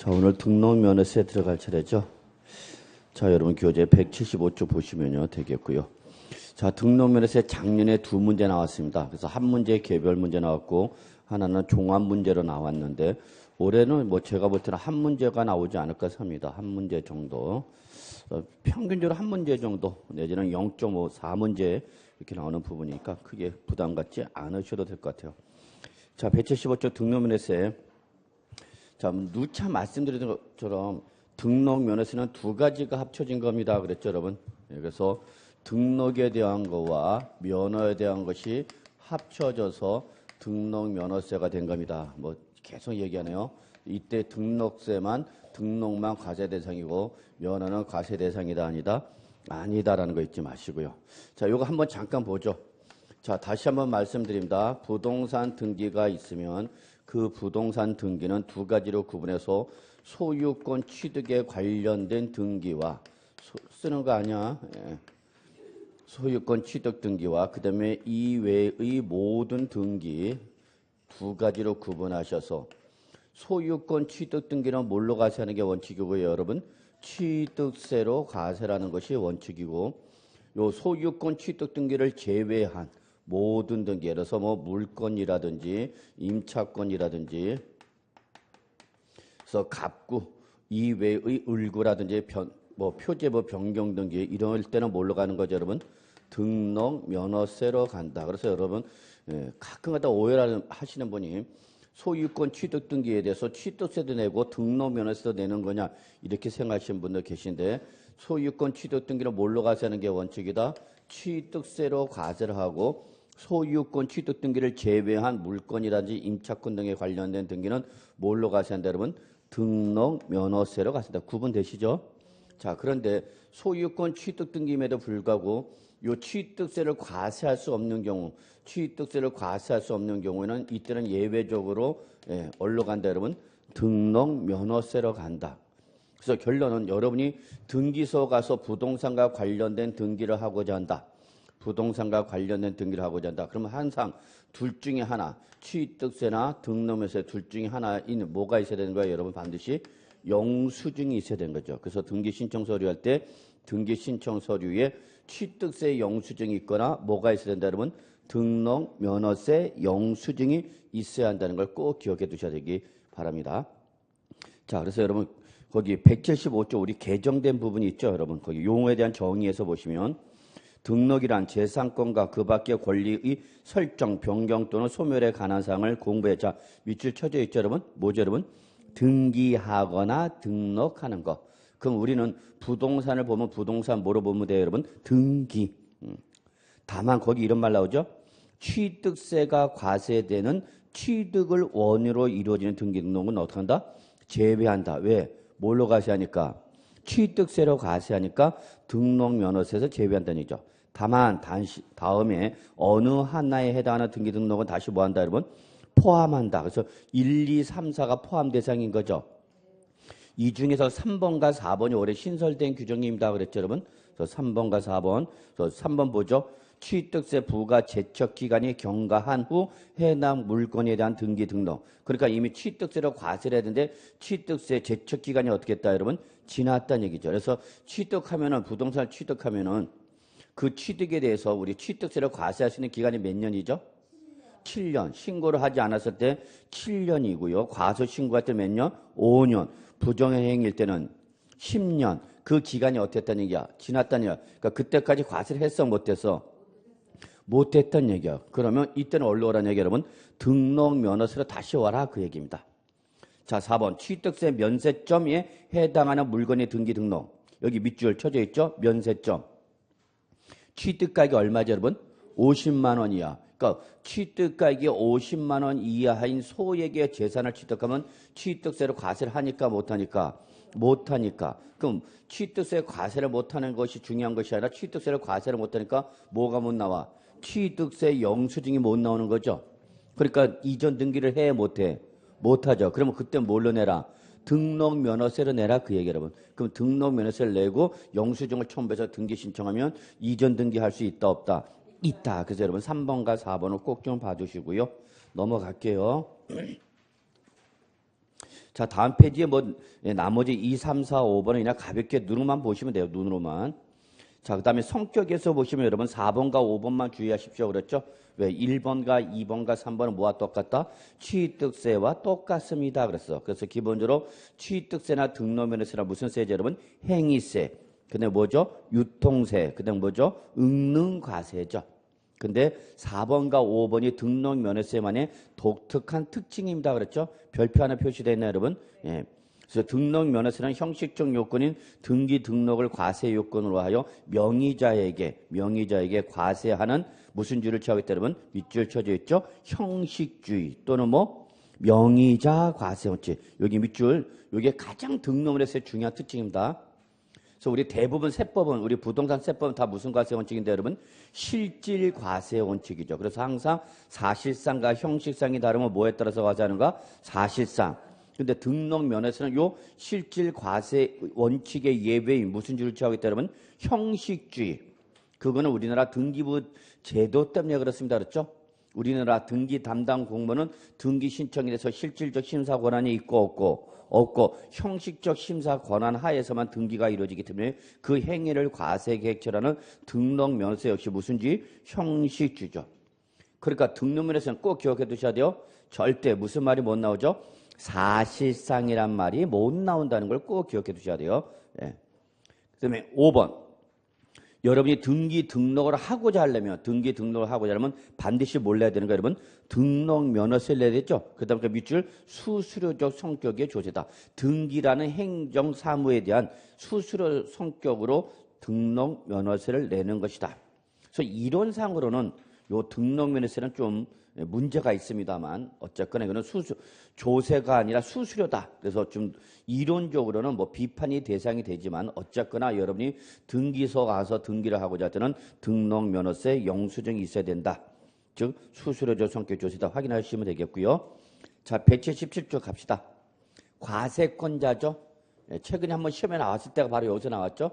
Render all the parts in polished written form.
자, 오늘 등록면허세에 들어갈 차례죠. 자, 여러분 교재 175쪽 보시면요 되겠고요. 자, 등록면허세 작년에 두 문제 나왔습니다. 그래서 한 문제 개별 문제 나왔고 하나는 종합 문제로 나왔는데 올해는 뭐 제가 볼 때는 한 문제가 나오지 않을까 합니다. 한 문제 정도. 평균적으로 한 문제 정도 내지는 0.5, 4문제 이렇게 나오는 부분이니까 크게 부담 갖지 않으셔도 될 것 같아요. 자, 175쪽 등록면허세. 자, 누차 말씀드린 것처럼 등록면허세는 두 가지가 합쳐진 겁니다. 그랬죠, 여러분? 그래서 등록에 대한 거와 면허에 대한 것이 합쳐져서 등록면허세가 된 겁니다. 뭐 계속 얘기하네요. 이때 등록만 과세 대상이고 면허는 과세 대상이다 아니다라는 거 잊지 마시고요. 자, 요거 한번 잠깐 보죠. 자, 다시 한번 말씀드립니다. 부동산 등기가 있으면 그 부동산 등기는 두 가지로 구분해서 소유권 취득에 관련된 등기와 쓰는 거 아니야? 예. 소유권 취득 등기와 그 다음에 이외의 모든 등기 두 가지로 구분하셔서 소유권 취득 등기는 뭘로 과세하는 게 원칙이고요, 여러분? 취득세로 과세라는 것이 원칙이고 요 소유권 취득 등기를 제외한 모든 등기, 예를 들어서 뭐 물건이라든지 임차권이라든지 그래서 갑구 이외의 을구라든지 표제부 변경 등기 이럴 때는 뭘로 가는 거죠, 여러분? 등록 면허세로 간다. 그래서 여러분 가끔가다 오해를 하시는 분이 소유권 취득 등기에 대해서 취득세도 내고 등록 면허세도 내는 거냐 이렇게 생각하시는 분들 계신데 소유권 취득 등기는 뭘로 과세하는 게 원칙이다? 취득세로 과세를 하고 소유권 취득 등기를 제외한 물건이라든지 임차권 등에 관련된 등기는 뭘로 과세한다, 여러분? 등록 면허세로 과세한다. 구분되시죠? 자, 그런데 소유권 취득 등기임에도 불구하고 요 취득세를 과세할 수 없는 경우, 경우에는 이때는 예외적으로 어디로 간다, 여러분? 등록 면허세로 간다. 그래서 결론은 여러분이 등기소 가서 부동산과 관련된 등기를 하고자 한다. 그러면 항상 둘 중에 하나, 취득세나 등록면허세 둘 중에 하나인 뭐가 있어야 되는 거예요, 여러분? 반드시 영수증이 있어야 되는 거죠. 그래서 등기 신청 서류 할 때 등기 신청 서류에 취득세 영수증이 있거나 뭐가 있어야 된다, 여러분? 등록 면허세 영수증이 있어야 한다는 걸 꼭 기억해 두셔야 되기 바랍니다. 자, 그래서 여러분 거기 175조 우리 개정된 부분이 있죠, 여러분. 거기 용어에 대한 정의에서 보시면 등록이란 재산권과 그 밖의 권리의 설정, 변경 또는 소멸에 관한 사항을 공부해. 자, 밑줄 쳐져 있죠, 여러분? 뭐죠, 여러분? 등기하거나 등록하는 거. 그럼 우리는 부동산을 보면 부동산 뭐로 보면 돼요, 여러분? 등기. 다만 거기 이런 말 나오죠? 취득세가 과세되는 취득을 원유로 이루어지는 등기 등록은 어떻게 한다? 제외한다. 왜? 뭘로 과세하니까? 취득세로 과세하니까 등록면허세에서 제외한다는 얘기죠. 다만 다음에 어느 하나에 해당하는 등기 등록은 다시 뭐한다, 여러분? 포함한다. 그래서 1, 2, 3, 4가 포함 대상인 거죠. 이 중에서 3번과 4번이 올해 신설된 규정입니다. 그랬죠, 여러분? 그래서 3번과 4번. 그래서 3번 보죠. 취득세 부과 제척 기간이 경과한 후 해당 물건에 대한 등기 등록. 그러니까 이미 취득세로 과세를 했는데 취득세 제척 기간이 어떻게 했다, 여러분? 지났다는 얘기죠. 그래서 부동산을 취득하면은 그 취득에 대해서 우리 취득세를 과세할 수 있는 기간이 몇 년이죠? 7년. 신고를 하지 않았을 때 7년이고요. 과소 신고할 때 몇 년? 5년. 부정행위일 때는 10년. 그 기간이 어떻게 했다는 얘기야? 지났다는 얘기야. 그러니까 그때까지 과세를 했어, 못했어? 못했던 얘기야. 그러면 이때는 어디로 오라는 얘기야, 여러분? 등록 면허세로 다시 와라, 그 얘기입니다. 자, 4번. 취득세 면세점에 해당하는 물건의 등기 등록. 여기 밑줄 쳐져 있죠? 면세점. 취득가격이 얼마죠, 여러분? 50만 원이야. 그러니까 취득가격이 50만 원 이하인 소액의 재산을 취득하면 취득세를 과세를 하니까 못하니까? 못하니까. 그럼 취득세 과세를 못하는 것이 중요한 것이 아니라 취득세를 과세를 못하니까 뭐가 못 나와? 취득세 영수증이 못 나오는 거죠. 그러니까 이전 등기를 해 못해? 못하죠. 그러면 그때 뭘로 내라? 등록 면허세로 내라, 그 얘기 여러분. 그럼 등록 면허세를 내고 영수증을 첨부해서 등기 신청하면 이전 등기할 수 있다, 없다? 있다. 그래서 여러분 3번과 4번을 꼭 좀 봐주시고요. 넘어갈게요. 자, 다음 페이지에 나머지 2, 3, 4, 5번은 그냥 가볍게 눈으로만 보시면 돼요. 눈으로만. 자, 그 다음에 성격에서 보시면 여러분 4번과 5번만 주의하십시오. 그랬죠? 왜? 1번과 2번과 3번은 뭐와 똑같다? 취득세와 똑같습니다. 그랬어. 그래서 기본적으로 취득세나 등록면허세나 무슨 세제 여러분? 행위세. 그 다음에 뭐죠? 유통세. 그 다음에 뭐죠? 응능과세죠. 근데 4번과 5번이 등록면허세만의 독특한 특징입니다. 그랬죠? 별표 하나 표시되어 있나요, 여러분? 예. 그래서 등록면허세는 형식적 요건인 등기 등록을 과세 요건으로 하여 명의자에게 과세하는 무슨 주의를 취하겠다, 여러분? 밑줄 쳐져 있죠? 형식주의 또는 명의자 과세 원칙. 여기 밑줄, 이게 가장 등록면허세의 중요한 특징입니다. 그래서 우리 대부분 세법은, 우리 부동산 세법은 다 무슨 과세 원칙인데 여러분? 실질 과세 원칙이죠. 그래서 항상 사실상과 형식상이 다르면 뭐에 따라서 과세하는가? 사실상. 근데 등록면허세는 요 실질 과세 원칙의 예외인 무슨 주를 취하겠다 여러분? 형식주의. 그거는 우리나라 등기부 제도 때문에 그렇습니다. 그렇죠? 우리나라 등기 담당 공무원은 등기 신청에 대해서 실질적 심사 권한이 있고 없고 형식적 심사 권한 하에서만 등기가 이루어지기 때문에 그 행위를 과세 계획처라는 등록면허세 역시 무슨 주의? 형식주의죠. 그러니까 등록면허세는 꼭 기억해 두셔야 돼요. 절대 무슨 말이 못 나오죠? 사실상이란 말이 못 나온다는 걸 꼭 기억해 두셔야 돼요. 예. 그다음에 5번. 여러분이 등기 등록을 하고자 하려면 반드시 몰라야 되는 거 여러분. 등록면허세를 내야 되죠. 그다음에 그 밑줄 수수료적 성격의 조세다. 등기라는 행정사무에 대한 수수료 성격으로 등록면허세를 내는 것이다. 그래서 이론상으로는 요 등록면허세는 좀 문제가 있습니다만 어쨌거나 이거는 조세가 아니라 수수료다. 그래서 좀 이론적으로는 비판이 대상이 되지만 어쨌거나 여러분이 등기소 가서 등기를 하고자 할 때는 등록면허세 영수증이 있어야 된다. 즉 수수료적 성격 조세다 확인하시면 되겠고요. 자, 177쪽 갑시다. 과세권자죠. 최근에 한번 시험에 나왔을 때가 바로 여기서 나왔죠.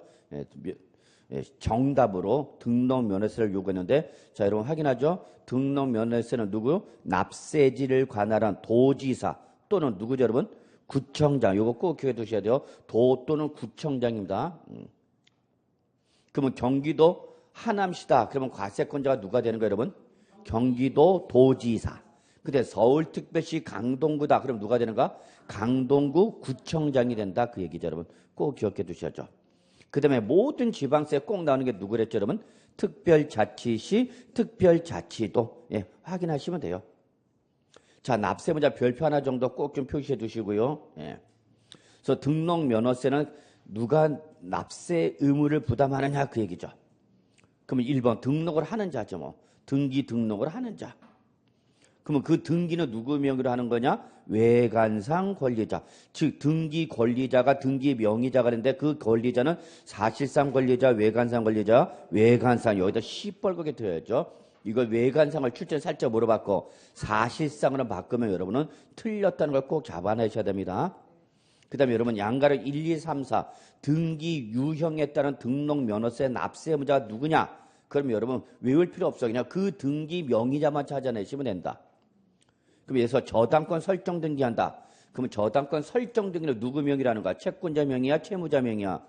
정답으로 등록면허세를 요구했는데 자 여러분 확인하죠. 등록면허세는 누구? 납세지를 관할한 도지사 또는 누구죠 여러분? 구청장. 요거 꼭 기억해 두셔야 돼요. 도 또는 구청장입니다. 그러면 경기도 하남시다. 그러면 과세권자가 누가 되는 거예요 여러분? 경기도 도지사. 근데 서울특별시 강동구다. 그럼 누가 되는가? 강동구 구청장이 된다. 그 얘기죠 여러분. 꼭 기억해 두셔야죠. 그 다음에 모든 지방세에 꼭 나오는 게 누구랬죠, 여러분? 특별자치시, 특별자치도. 예, 확인하시면 돼요. 자, 납세문자 별표 하나 정도 꼭 좀 표시해 두시고요. 예. 그래서 등록면허세는 누가 납세 의무를 부담하느냐 그 얘기죠. 그러면 1번 등록을 하는 자죠, 등기 등록을 하는 자. 그러면 그 등기는 누구 명의로 하는 거냐? 외관상 권리자. 즉 등기 권리자가 등기 명의자가 되는데 그 권리자는 사실상 권리자, 외관상 권리자, 외관상 여기다 시뻘겋게 들어야죠. 이걸 외관상을 출제를 살짝 물어봤고 사실상으로 바꾸면 여러분은 틀렸다는 걸 꼭 잡아내셔야 됩니다. 그 다음에 여러분 양가를 1, 2, 3, 4 등기 유형에 따른 등록면허세 납세의무자가 누구냐? 그러면 여러분 외울 필요 없어. 그냥 그 등기 명의자만 찾아내시면 된다. 그럼 여기서 저당권 설정 등기한다. 그러면 저당권 설정 등기는 누구 명의라는 거야? 채권자 명의야? 채무자 명의야?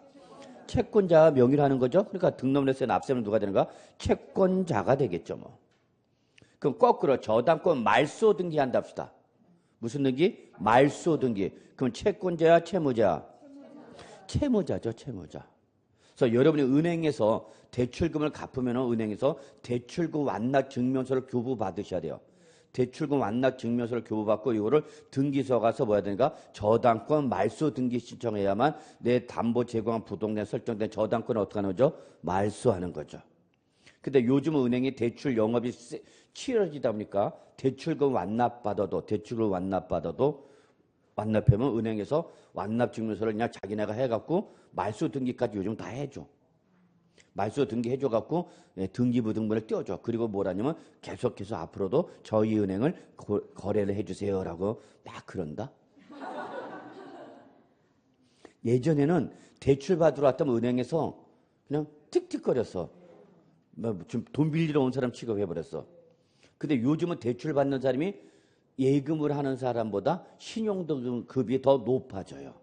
채권자 명의로 하는 거죠. 그러니까 등록면허세 납세는 누가 되는가? 채권자가 되겠죠. 그럼 거꾸로 저당권 말소 등기한다 합시다. 무슨 등기? 말소 등기. 그럼 채권자야? 채무자야? 채무자죠. 채무자. 그래서 여러분이 은행에서 대출금을 갚으면 은행에서 대출금 완납 증명서를 교부받으셔야 돼요. 대출금 완납 증명서를 교부받고 이거를 등기소 가서 뭐 해야 되는가? 저당권 말소 등기 신청해야만 내 담보 제공한 부동산에 설정된 저당권을 어떻게 하는 거죠? 말소하는 거죠. 근데 요즘은 은행이 대출 영업이 치러지다 보니까 대출금 완납받아도 완납하면 은행에서 완납 증명서를 그냥 자기네가 해갖고 말소 등기까지 요즘 다 해줘. 말소 등기 해줘갖고 등기부 등본을 띄워줘. 그리고 뭐라냐면 계속해서 앞으로도 저희 은행을 거래를 해주세요라고 막 그런다. 예전에는 대출 받으러 왔다면 은행에서 그냥 틱틱거렸어. 좀 돈 빌리러 온 사람 취급해버렸어. 근데 요즘은 대출 받는 사람이 예금을 하는 사람보다 신용등급이 더 높아져요.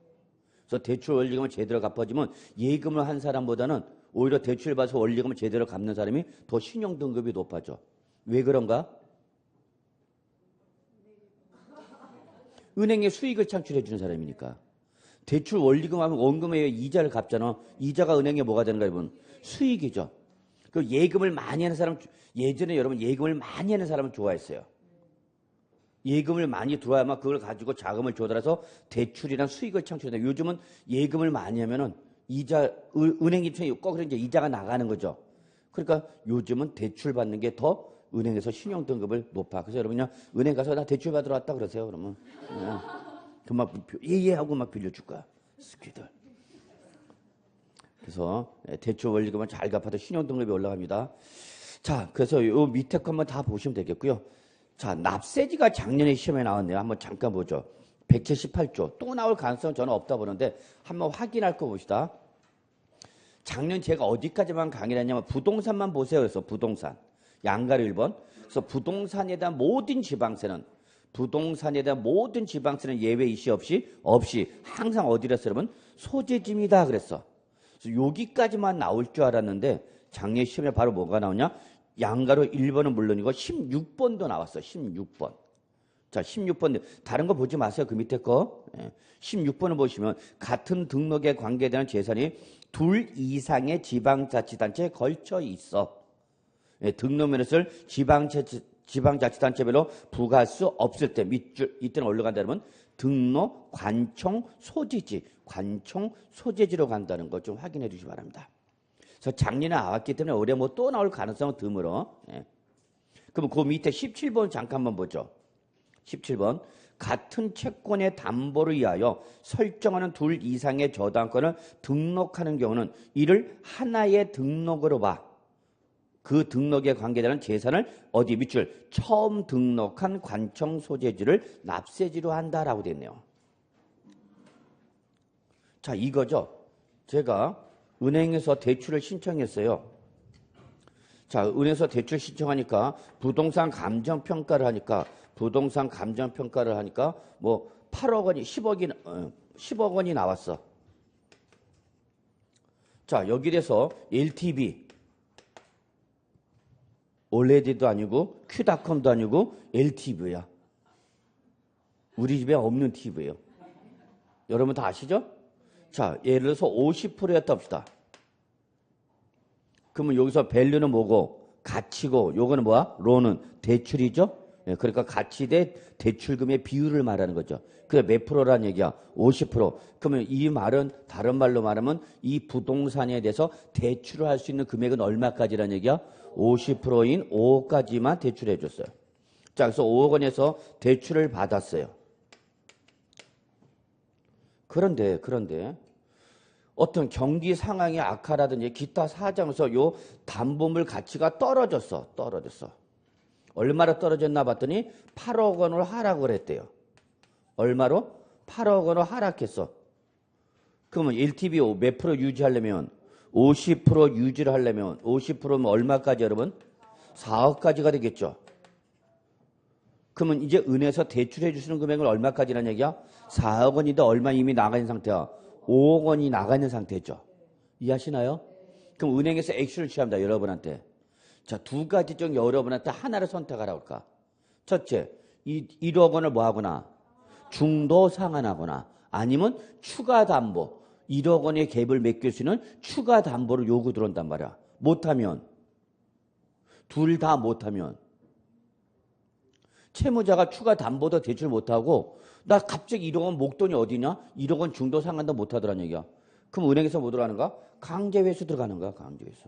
그래서 대출 원리금을 제대로 갚아주면 예금을 한 사람보다는 오히려 대출 받아서 원리금을 제대로 갚는 사람이 더 신용등급이 높아져. 왜 그런가? 은행에 수익을 창출해 주는 사람이니까. 대출 원리금 하면 원금에 이자를 갚잖아. 이자가 은행에 뭐가 되는가 여러분? 수익이죠. 그 예금을 많이 하는 사람, 예전에 여러분 예금을 많이 하는 사람을 좋아했어요. 예금을 많이 들어야만 그걸 가지고 자금을 조달해서 대출이나 수익을 창출한다. 요즘은 예금을 많이 하면은 이자, 은행 입장에 거꾸로 이제 이자가 나가는 거죠. 그러니까 요즘은 대출 받는 게 더 은행에서 신용 등급을 높아. 그래서 여러분 그냥 은행 가서 나 대출 받으러 왔다 그러세요. 그러면 그막 예예 하고 막 빌려줄 거야. 스키들. 그래서 대출 원리금을 잘 갚아도 신용 등급이 올라갑니다. 자, 그래서 요 밑에 거 한번 다 보시면 되겠고요. 자, 납세지가 작년에 시험에 나왔네요. 한번 잠깐 보죠. 178조. 또 나올 가능성은 저는 없다 보는데 한번 확인할 거 봅시다. 작년 제가 어디까지만 강의를 했냐면 부동산만 보세요. 그래서 부동산. 양가로 1번. 그래서 부동산에 대한 모든 지방세는 예외 이시 없이 항상 어디랬어요, 여러분? 소재지입니다. 그랬어. 그래서 여기까지만 나올 줄 알았는데 작년 시험에 바로 뭐가 나오냐? 양가로 1번은 물론이고 16번도 나왔어. 16번. 자, 16번. 다른 거 보지 마세요. 그 밑에 거. 16번을 보시면 같은 등록에 관계되는 재산이 둘 이상의 지방자치단체에 걸쳐 있어. 등록면허를 지방자치단체별로 부과할 수 없을 때 밑줄 이때는 어디로 간다면 등록 관청 소재지. 관청 소재지로 간다는 거 좀 확인해 주시기 바랍니다. 그래서 작년에 나왔기 때문에 올해 뭐 또 나올 가능성은 드물어. 그럼 그 밑에 17번 잠깐 한번 보죠. 17번. 같은 채권의 담보를 위하여 설정하는 둘 이상의 저당권을 등록하는 경우는 이를 하나의 등록으로 봐. 그 등록에 관계되는 재산을 어디 밑줄 처음 등록한 관청 소재지를 납세지로 한다라고 되어 있네요. 자, 이거죠. 제가 은행에서 대출을 신청했어요. 자, 은행에서 대출 신청하니까 부동산 감정평가를 하니까 뭐 8억 원이 10억 원이 나왔어. 자, 여기 대해서 LTV 올레디도 아니고 큐닷컴도 아니고 LTV야. 우리 집에 없는 TV예요. 여러분 다 아시죠? 자, 예를 들어서 50%였다 합시다. 그러면 여기서 밸류는 뭐고? 가치고, 요거는 뭐야? 론은 대출이죠? 그러니까 가치 대 대출금의 비율을 말하는 거죠. 그게 몇 프로란 얘기야? 50%. 그러면 이 말은 다른 말로 말하면 이 부동산에 대해서 대출을 할 수 있는 금액은 얼마까지란 얘기야? 50%인 5억까지만 대출해 줬어요. 자, 그래서 5억 원에서 대출을 받았어요. 그런데 어떤 경기 상황이 악화라든지 기타 사정에서 요 담보물 가치가 떨어졌어. 얼마로 떨어졌나 봤더니 8억 원으로 하락을 했대요. 얼마로? 8억 원으로 하락했어. 그러면 LTV 몇 프로 유지하려면 50% 유지를 하려면 50%면 얼마까지 여러분? 4억까지가 되겠죠. 그러면 이제 은행에서 대출해 주시는 금액은 얼마까지란 얘기야? 4억 원인데 얼마 이미 나가 있는 상태야? 5억 원이 나가 있는 상태죠. 이해하시나요? 그럼 은행에서 액션을 취합니다. 여러분한테. 자, 두 가지 중 여러분한테 하나를 선택하라고 할까? 첫째, 1억 원을 뭐 하거나 중도 상환하거나 아니면 추가 담보 1억 원의 갭을 메낄 수 있는 추가 담보를 요구 들어온단 말이야. 못하면 둘 다 못하면 채무자가 추가 담보도 대출 못하고 나 갑자기 1억 원 목돈이 어디냐? 1억 원 중도 상환도 못하더란 얘기야. 그럼 은행에서 뭐 들어가는가? 강제회수 들어가는 거야. 강제회수.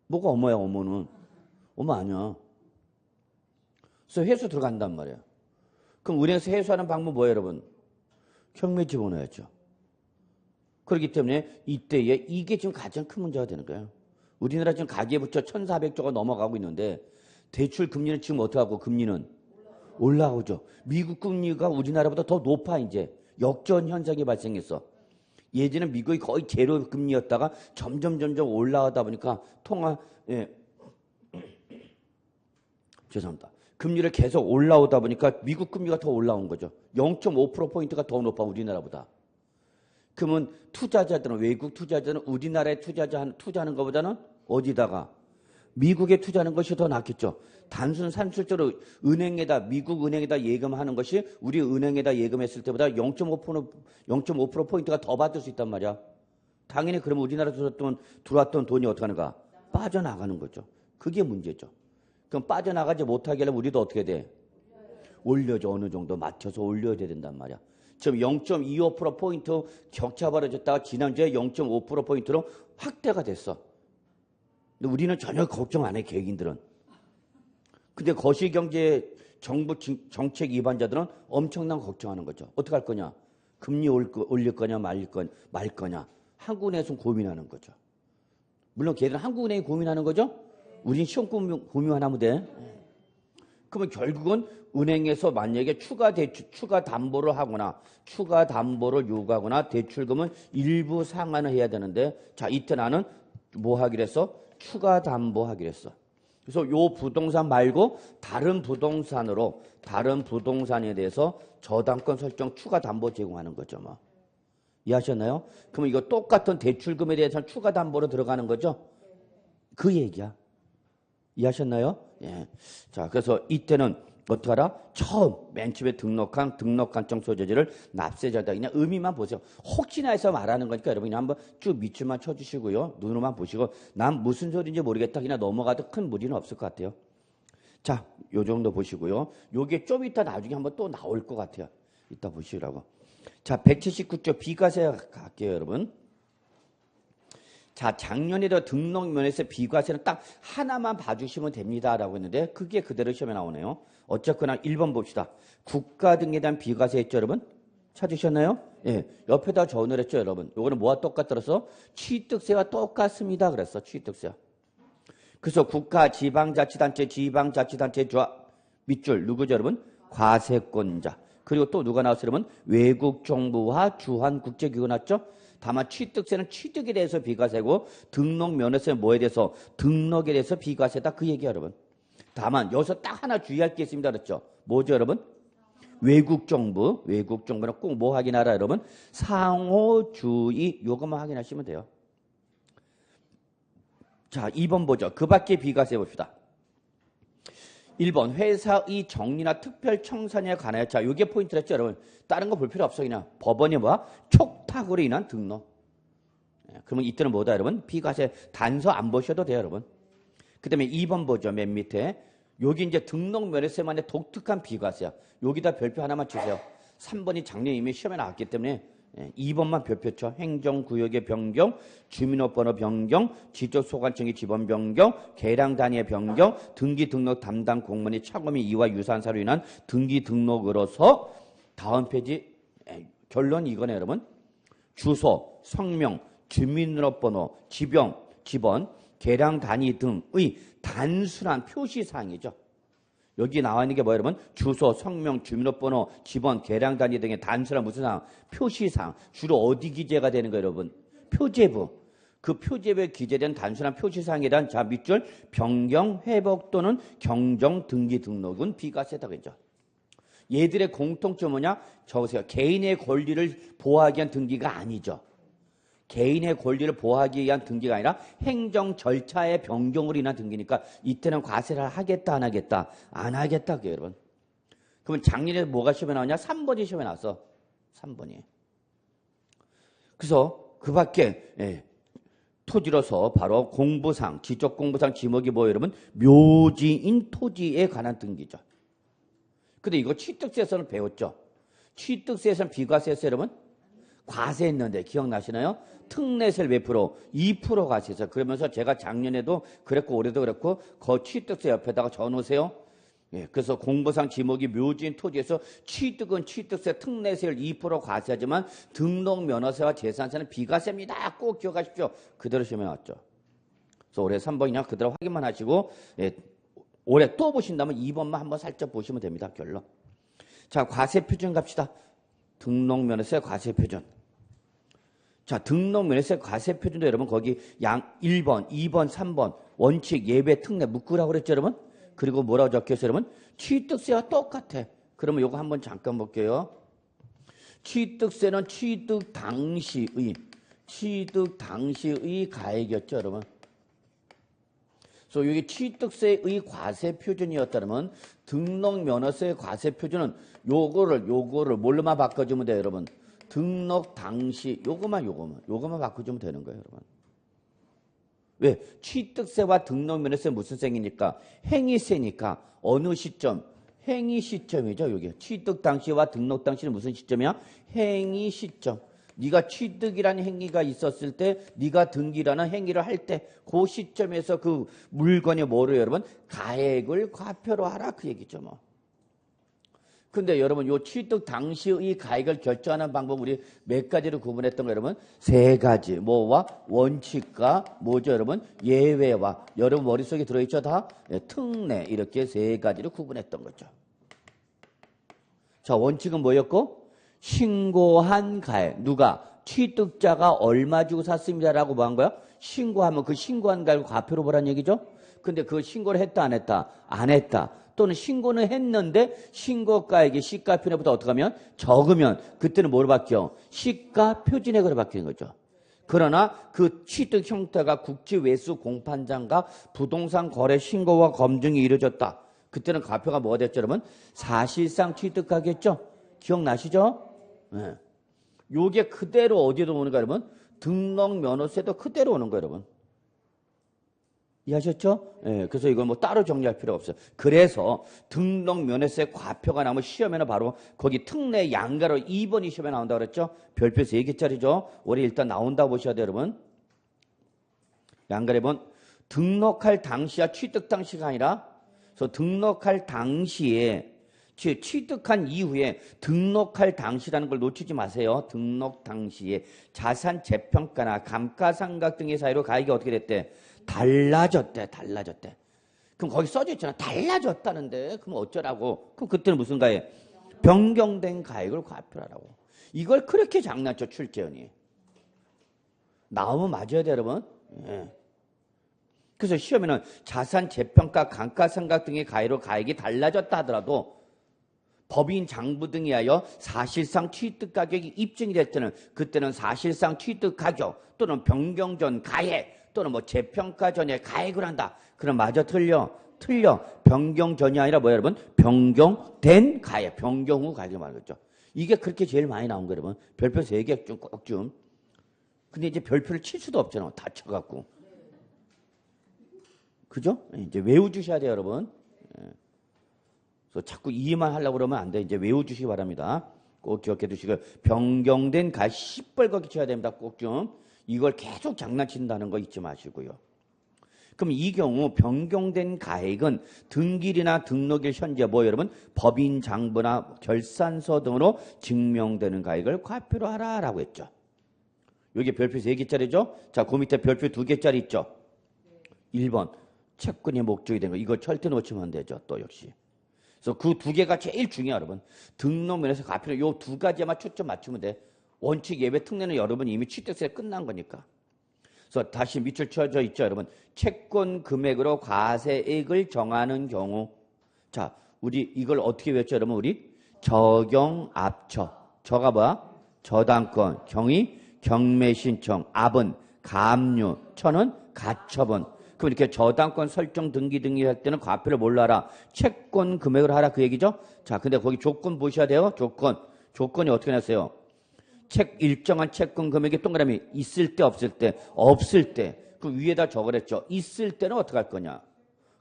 뭐가 어머야 어머는. 어머 아니야. 그래서 회수 들어간단 말이야. 그럼 은행에서 회수하는 방법 뭐예요 여러분? 경매 집어넣어야죠. 그렇기 때문에 이때에 이게 지금 가장 큰 문제가 되는 거예요. 우리나라 지금 가계부채 1,400조가 넘어가고 있는데 대출 금리는 지금 어떻게 하고 금리는 올라오죠. 미국 금리가 우리나라보다 더 높아 이제. 역전 현상이 발생했어. 예전에 미국이 거의 제로 금리였다가 점점 올라가다 보니까 죄송합니다. 금리를 계속 올라오다 보니까 미국 금리가 더 올라온 거죠. 0.5%포인트가 더 높아 우리나라보다. 그러면 투자자들은 외국 투자자들은 우리나라에 투자하는 것보다는 어디다가 미국에 투자하는 것이 더 낫겠죠. 단순 산술적으로 미국 은행에다 예금하는 것이 우리 은행에다 예금했을 때보다 0.5%포인트가 더 받을 수 있단 말이야. 당연히 그러면 우리나라에 들어왔던 돈이 어떻게 하는가? 빠져나가는 거죠. 그게 문제죠. 그럼 빠져나가지 못하게 하려면 우리도 어떻게 돼? 올려줘. 어느 정도 맞춰서 올려야 된단 말이야. 지금 0.25%포인트 격차 벌어졌다가 지난주에 0.5%포인트로 확대가 됐어. 근데 우리는 전혀 걱정 안 해, 개인들은. 근데 거시경제 정부 정책 위반자들은 엄청난 걱정하는 거죠. 어떻게 할 거냐? 금리 올릴 거냐 말 거냐. 한국은행에서 고민하는 거죠. 물론 걔들은 한국은행이 고민하는 거죠. 우린 시험 고민만 하면 돼. 그러면 결국은 은행에서 만약에 추가 담보를 하거나 추가 담보를 요구하거나 대출금은 일부 상환을 해야 되는데, 자, 이때 나는 뭐 하기로 했어? 추가 담보 하기로 했어. 그래서 요 부동산 말고 다른 부동산에 대해서 저당권 설정 추가 담보 제공하는 거죠, 뭐. 이해하셨나요? 그러면 이거 똑같은 대출금에 대해서는 추가 담보로 들어가는 거죠? 그 얘기야. 이해하셨나요? 예. 자, 그래서 이때는 어떻게 하라? 맨 처음에 등록한 등록한정 소재지를 납세자다. 그냥 의미만 보세요. 혹시나 해서 말하는 거니까 여러분 그냥 한번 쭉 밑줄만 쳐주시고요. 눈으로만 보시고 난 무슨 소리인지 모르겠다. 그냥 넘어가도 큰 무리는 없을 것 같아요. 자, 요 정도 보시고요. 요게 좀 이따 나중에 한번 또 나올 것 같아요. 이따 보시라고. 자, 179조 비과세 갈게요, 여러분. 자, 작년에도 등록면에서 비과세는 딱 하나만 봐주시면 됩니다라고 했는데 그게 그대로 시험에 나오네요. 어쨌거나 1번 봅시다. 국가 등에 대한 비과세 했죠, 여러분? 찾으셨나요? 예, 옆에다 적어놓으랬죠, 여러분? 요거는 뭐와 똑같더라서 취득세와 똑같습니다. 그랬어, 취득세. 그래서 국가, 지방자치단체 밑줄 누구죠, 여러분? 과세권자. 그리고 또 누가 나왔어요, 여러분? 외국정부와 주한국제기구 나왔죠? 다만 취득세는 취득에 대해서 비과세고 등록면허세는 뭐에 대해서? 등록에 대해서 비과세다. 그 얘기야, 여러분. 다만 여기서 딱 하나 주의할 게 있습니다. 그랬죠? 뭐죠, 여러분? 외국정부는 꼭 뭐 확인하라, 여러분? 상호주의 요것만 확인하시면 돼요. 자, 2번 보죠. 그 밖에 비과세 봅시다. 1번 회사의 정리나 특별 청산에 관하여. 자, 요게 포인트랬죠, 여러분. 다른 거 볼 필요 없어. 그냥 법원이 뭐야? 촉탁으로 인한 등록. 그러면 이때는 뭐다, 여러분? 비과세 단서 안 보셔도 돼요, 여러분. 그 다음에 2번 보죠, 맨 밑에. 여기 이제 등록면허세만의 독특한 비과세야. 여기다 별표 하나만 주세요. 3번이 작년에 이미 시험에 나왔기 때문에 2번만 별표 쳐. 행정구역의 변경, 주민번호 변경, 지적소관청의 지번 변경, 계량 단위의 변경, 등기 등록 담당 공무원의 착오 및 이와 유사한 사로 인한 등기 등록으로서. 다음 페이지 결론 이거네, 여러분. 주소, 성명, 주민번호, 지번, 계량 단위 등의 단순한 표시사항이죠. 여기 나와 있는 게 뭐예요, 여러분? 주소, 성명, 주민번호, 지번, 계량 단위 등의 단순한 무슨 사항? 표시사항. 주로 어디 기재가 되는 거예요, 여러분? 표제부. 그 표제부에 기재된 단순한 표시사항에 대한 자 밑줄 변경, 회복 또는 경정, 등기 등록은 비과세다 그랬죠. 얘들의 공통점 뭐냐? 적으세요. 개인의 권리를 보호하기 위한 등기가 아니죠. 개인의 권리를 보호하기 위한 등기가 아니라 행정 절차의 변경으로 인한 등기니까 이때는 과세를 하겠다 안 하겠다? 안 하겠다 그래요, 여러분. 그러면 작년에 뭐가 시험에 나오냐? 3번이 시험에 나왔어. 3번이. 그래서 그 밖에 토지로서 바로 공부상, 지적공부상 지목이 뭐예요, 여러분? 묘지인 토지에 관한 등기죠. 근데 이거 취득세에서는 배웠죠. 취득세에서는 비과세였어요, 여러분? 과세했는데 기억나시나요? 특례세를 몇 프로? 2% 과세했어요. 그러면서 제가 작년에도 그랬고 올해도 그랬고 그 취득세 옆에다가 적어놓으세요. 예, 그래서 공부상 지목이 묘지인 토지에서 취득은 취득세 특례세를 2% 과세하지만 등록면허세와 재산세는 비과세입니다. 꼭 기억하십시오. 그대로 시험에 나왔죠. 그래서 올해 3번이냐 그대로 확인만 하시고 올해 또 보신다면 2번만 한번 살짝 보시면 됩니다. 결론. 자, 과세표준 갑시다. 등록면허세 과세표준. 자, 등록면허세 과세표준도 여러분 거기 양 1번, 2번, 3번 원칙, 예배, 특례 묶으라고 그랬죠, 여러분? 그리고 뭐라고 적혀있어요, 여러분? 취득세와 똑같아. 그러면 요거 한번 잠깐 볼게요. 취득세는 취득 당시의 가액이었죠, 여러분. 그래서 여기 취득세의 과세 표준이었다면 등록 면허세 과세 표준은 요거를 뭘로만 바꿔주면 돼요, 여러분? 등록 당시 요거만 바꿔주면 되는 거예요, 여러분. 왜? 취득세와 등록 면허세 무슨 셈이니까? 행위세니까 어느 시점? 행위 시점이죠, 여기. 취득 당시와 등록 당시는 무슨 시점이야? 행위 시점. 네가 취득이라는 행위가 있었을 때, 네가 등기라는 행위를 할 때, 그 시점에서 그 물건이 뭐로 여러분? 가액을 과표로 하라 그 얘기죠, 뭐. 근데 여러분, 요 취득 당시의 가액을 결정하는 방법 우리 몇 가지로 구분했던 거 여러분? 세 가지. 뭐와 원칙과 뭐죠, 여러분? 예외와 여러분 머릿속에 들어있죠, 다? 특례 이렇게 세 가지로 구분했던 거죠. 자, 원칙은 뭐였고? 신고한 가액. 누가? 취득자가 얼마 주고 샀습니다라고 뭐 한 거야? 신고하면 그 신고한 가액을 과표로 보란 얘기죠? 근데 그 신고를 했다, 안 했다? 안 했다. 또는 신고는 했는데 신고가액이 시가표준액보다 어떻게 하면 적으면 그때는 뭐로 바뀌어? 시가표준액으로 바뀌는 거죠. 그러나 그 취득 형태가 국지외수 공판장과 부동산 거래 신고와 검증이 이루어졌다. 그때는 과표가 뭐가 됐죠, 여러분? 사실상 취득하겠죠? 기억나시죠? 네. 요게 그대로 어디로 오는 거예요, 여러분? 등록 면허세도 그대로 오는 거예요, 여러분. 이해하셨죠? 예, 그래서 이걸 뭐 따로 정리할 필요가 없어요. 그래서 등록 면허세 과표가 나오면 시험에는 바로 거기 특례 양가로 2번이 시험에 나온다고 그랬죠? 별표 3개짜리죠? 올해 일단 나온다고 보셔야 돼요, 여러분. 양가로 1번 등록할 당시와 취득 당시가 아니라 그래서 등록할 당시에 취득한 이후에 등록할 당시라는 걸 놓치지 마세요. 등록 당시에 자산 재평가나 감가상각 등의 사유로 가액이 어떻게 됐대? 달라졌대. 그럼 거기 써져 있잖아. 달라졌다는데. 그럼 어쩌라고? 그럼 그때는 무슨 가액? 변경된 가액을 과표하라고. 이걸 그렇게 장난쳐, 출제원이. 나오면 맞아야 돼, 여러분. 예. 그래서 시험에는 자산 재평가, 감가상각 등의 가액으로 가액이 달라졌다 하더라도 법인 장부 등에 하여 사실상 취득 가격이 입증이 될 때는 그때는 사실상 취득 가격 또는 변경 전 가액 또는 뭐 재평가 전에 가액을 한다. 그럼 맞아, 틀려. 변경 전이 아니라 뭐야, 여러분? 변경된 가액, 변경 후 가액을 말하겠죠. 이게 그렇게 제일 많이 나온 거예요, 여러분. 별표 3개 꼭 좀. 근데 이제 별표를 칠 수도 없잖아, 다쳐갖고. 그죠? 이제 외워주셔야 돼요, 여러분. 그래서 자꾸 이해만 하려고 그러면 안 돼. 이제 외워주시기 바랍니다. 꼭 기억해 두시고. 변경된 가액 시뻘겋게 쳐야 됩니다, 꼭 좀. 이걸 계속 장난친다는 거 잊지 마시고요. 그럼 이 경우 변경된 가액은 등기일이나 등록일 현재 뭐 여러분? 법인 장부나 결산서 등으로 증명되는 가액을 과표로 하라라고 했죠. 여기 별표 3개짜리죠? 자, 그 밑에 별표 2개짜리 있죠? 1번. 채권의 목적이 된 거. 이거 절대 놓치면 안 되죠. 또 역시. 그래서 그 2개가 제일 중요해요, 여러분. 등록면에서 과표는 요 2가지에만 초점 맞추면 돼. 원칙 예외 특례는 여러분 이미 취득세 끝난 거니까. 그래서 다시 밑줄 쳐져 있죠, 여러분. 채권 금액으로 과세액을 정하는 경우. 자, 우리 이걸 어떻게 외웠죠, 여러분? 우리 저경 압처. 저가 뭐야? 저당권. 경이 경매 신청. 압은 가압류. 처는 가처분. 그럼 이렇게 저당권 설정 등기 등기할 때는 과표를 뭘로 하라? 채권 금액을 하라 그 얘기죠? 자, 근데 거기 조건 보셔야 돼요. 조건이 어떻게 났어요? 일정한 채권 금액이 동그라미 있을 때 없을 때 그 위에다 적으랬죠. 있을 때는 어떻게 할 거냐?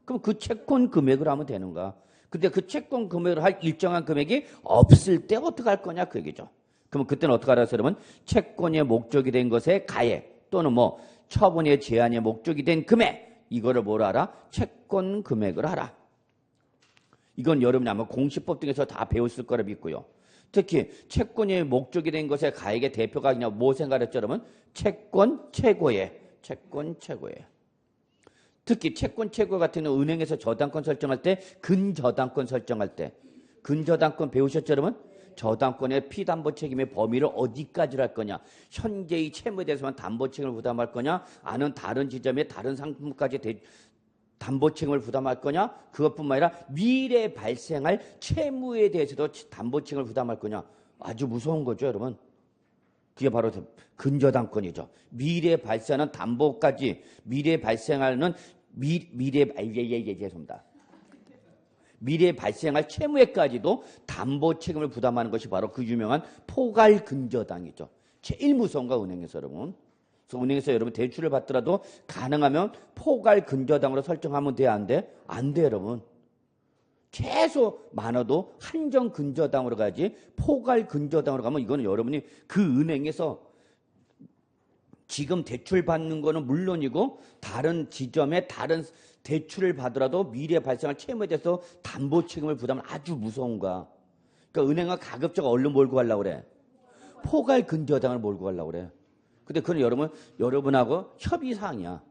그럼 그 채권 금액을 하면 되는가? 근데 그 채권 금액을 할 일정한 금액이 없을 때 어떻게 할 거냐 그 얘기죠. 그럼 그때는 어떻게 하라? 그러면 채권의 목적이 된 것의 가액 또는 뭐 처분의 제한의 목적이 된 금액 이거를 뭐라 하라? 채권 금액을 하라. 이건 여러분이 아마 공시법 등에서 다 배웠을 거라 믿고요. 특히 채권의 목적이 된 것의 가액의 대표가 그냥 뭐 생각했죠, 여러분? 채권 최고의. 특히 채권 최고 같은 경우 은행에서 저당권 설정할 때 근저당권 설정할 때 근저당권 배우셨죠, 여러분? 저당권의 피담보 책임의 범위를 어디까지로 할 거냐? 현재의 채무에 대해서만 담보 책임을 부담할 거냐? 아니면 다른 지점에 다른 상품까지 담보 책임을 부담할 거냐? 그것뿐만 아니라 미래에 발생할 채무에 대해서도 담보 책임을 부담할 거냐? 아주 무서운 거죠, 여러분. 그게 바로 근저당권이죠. 미래에 발생하는 담보까지, 미래에 발생하는 죄송합니다. 미래에 발생할 채무에까지도 담보 책임을 부담하는 것이 바로 그 유명한 포괄 근저당이죠. 제일 무서운 거 은행에서 여러분. 그래서 은행에서 여러분 대출을 받더라도 가능하면 포괄 근저당으로 설정하면 돼, 안 돼? 안 돼, 여러분. 최소 많아도 한정 근저당으로 가야지 포괄 근저당으로 가면 이거는 여러분이 그 은행에서 지금 대출 받는 거는 물론이고 다른 지점에 다른 대출을 받더라도 미래에 발생할 채무에 대해서 담보 책임을 부담하면 아주 무서운 거야. 그러니까 은행은 가급적 얼른 몰고 가려고 그래. 포괄 근저당을 몰고 가려고 그래. 근데 그건 여러분하고 협의사항이야.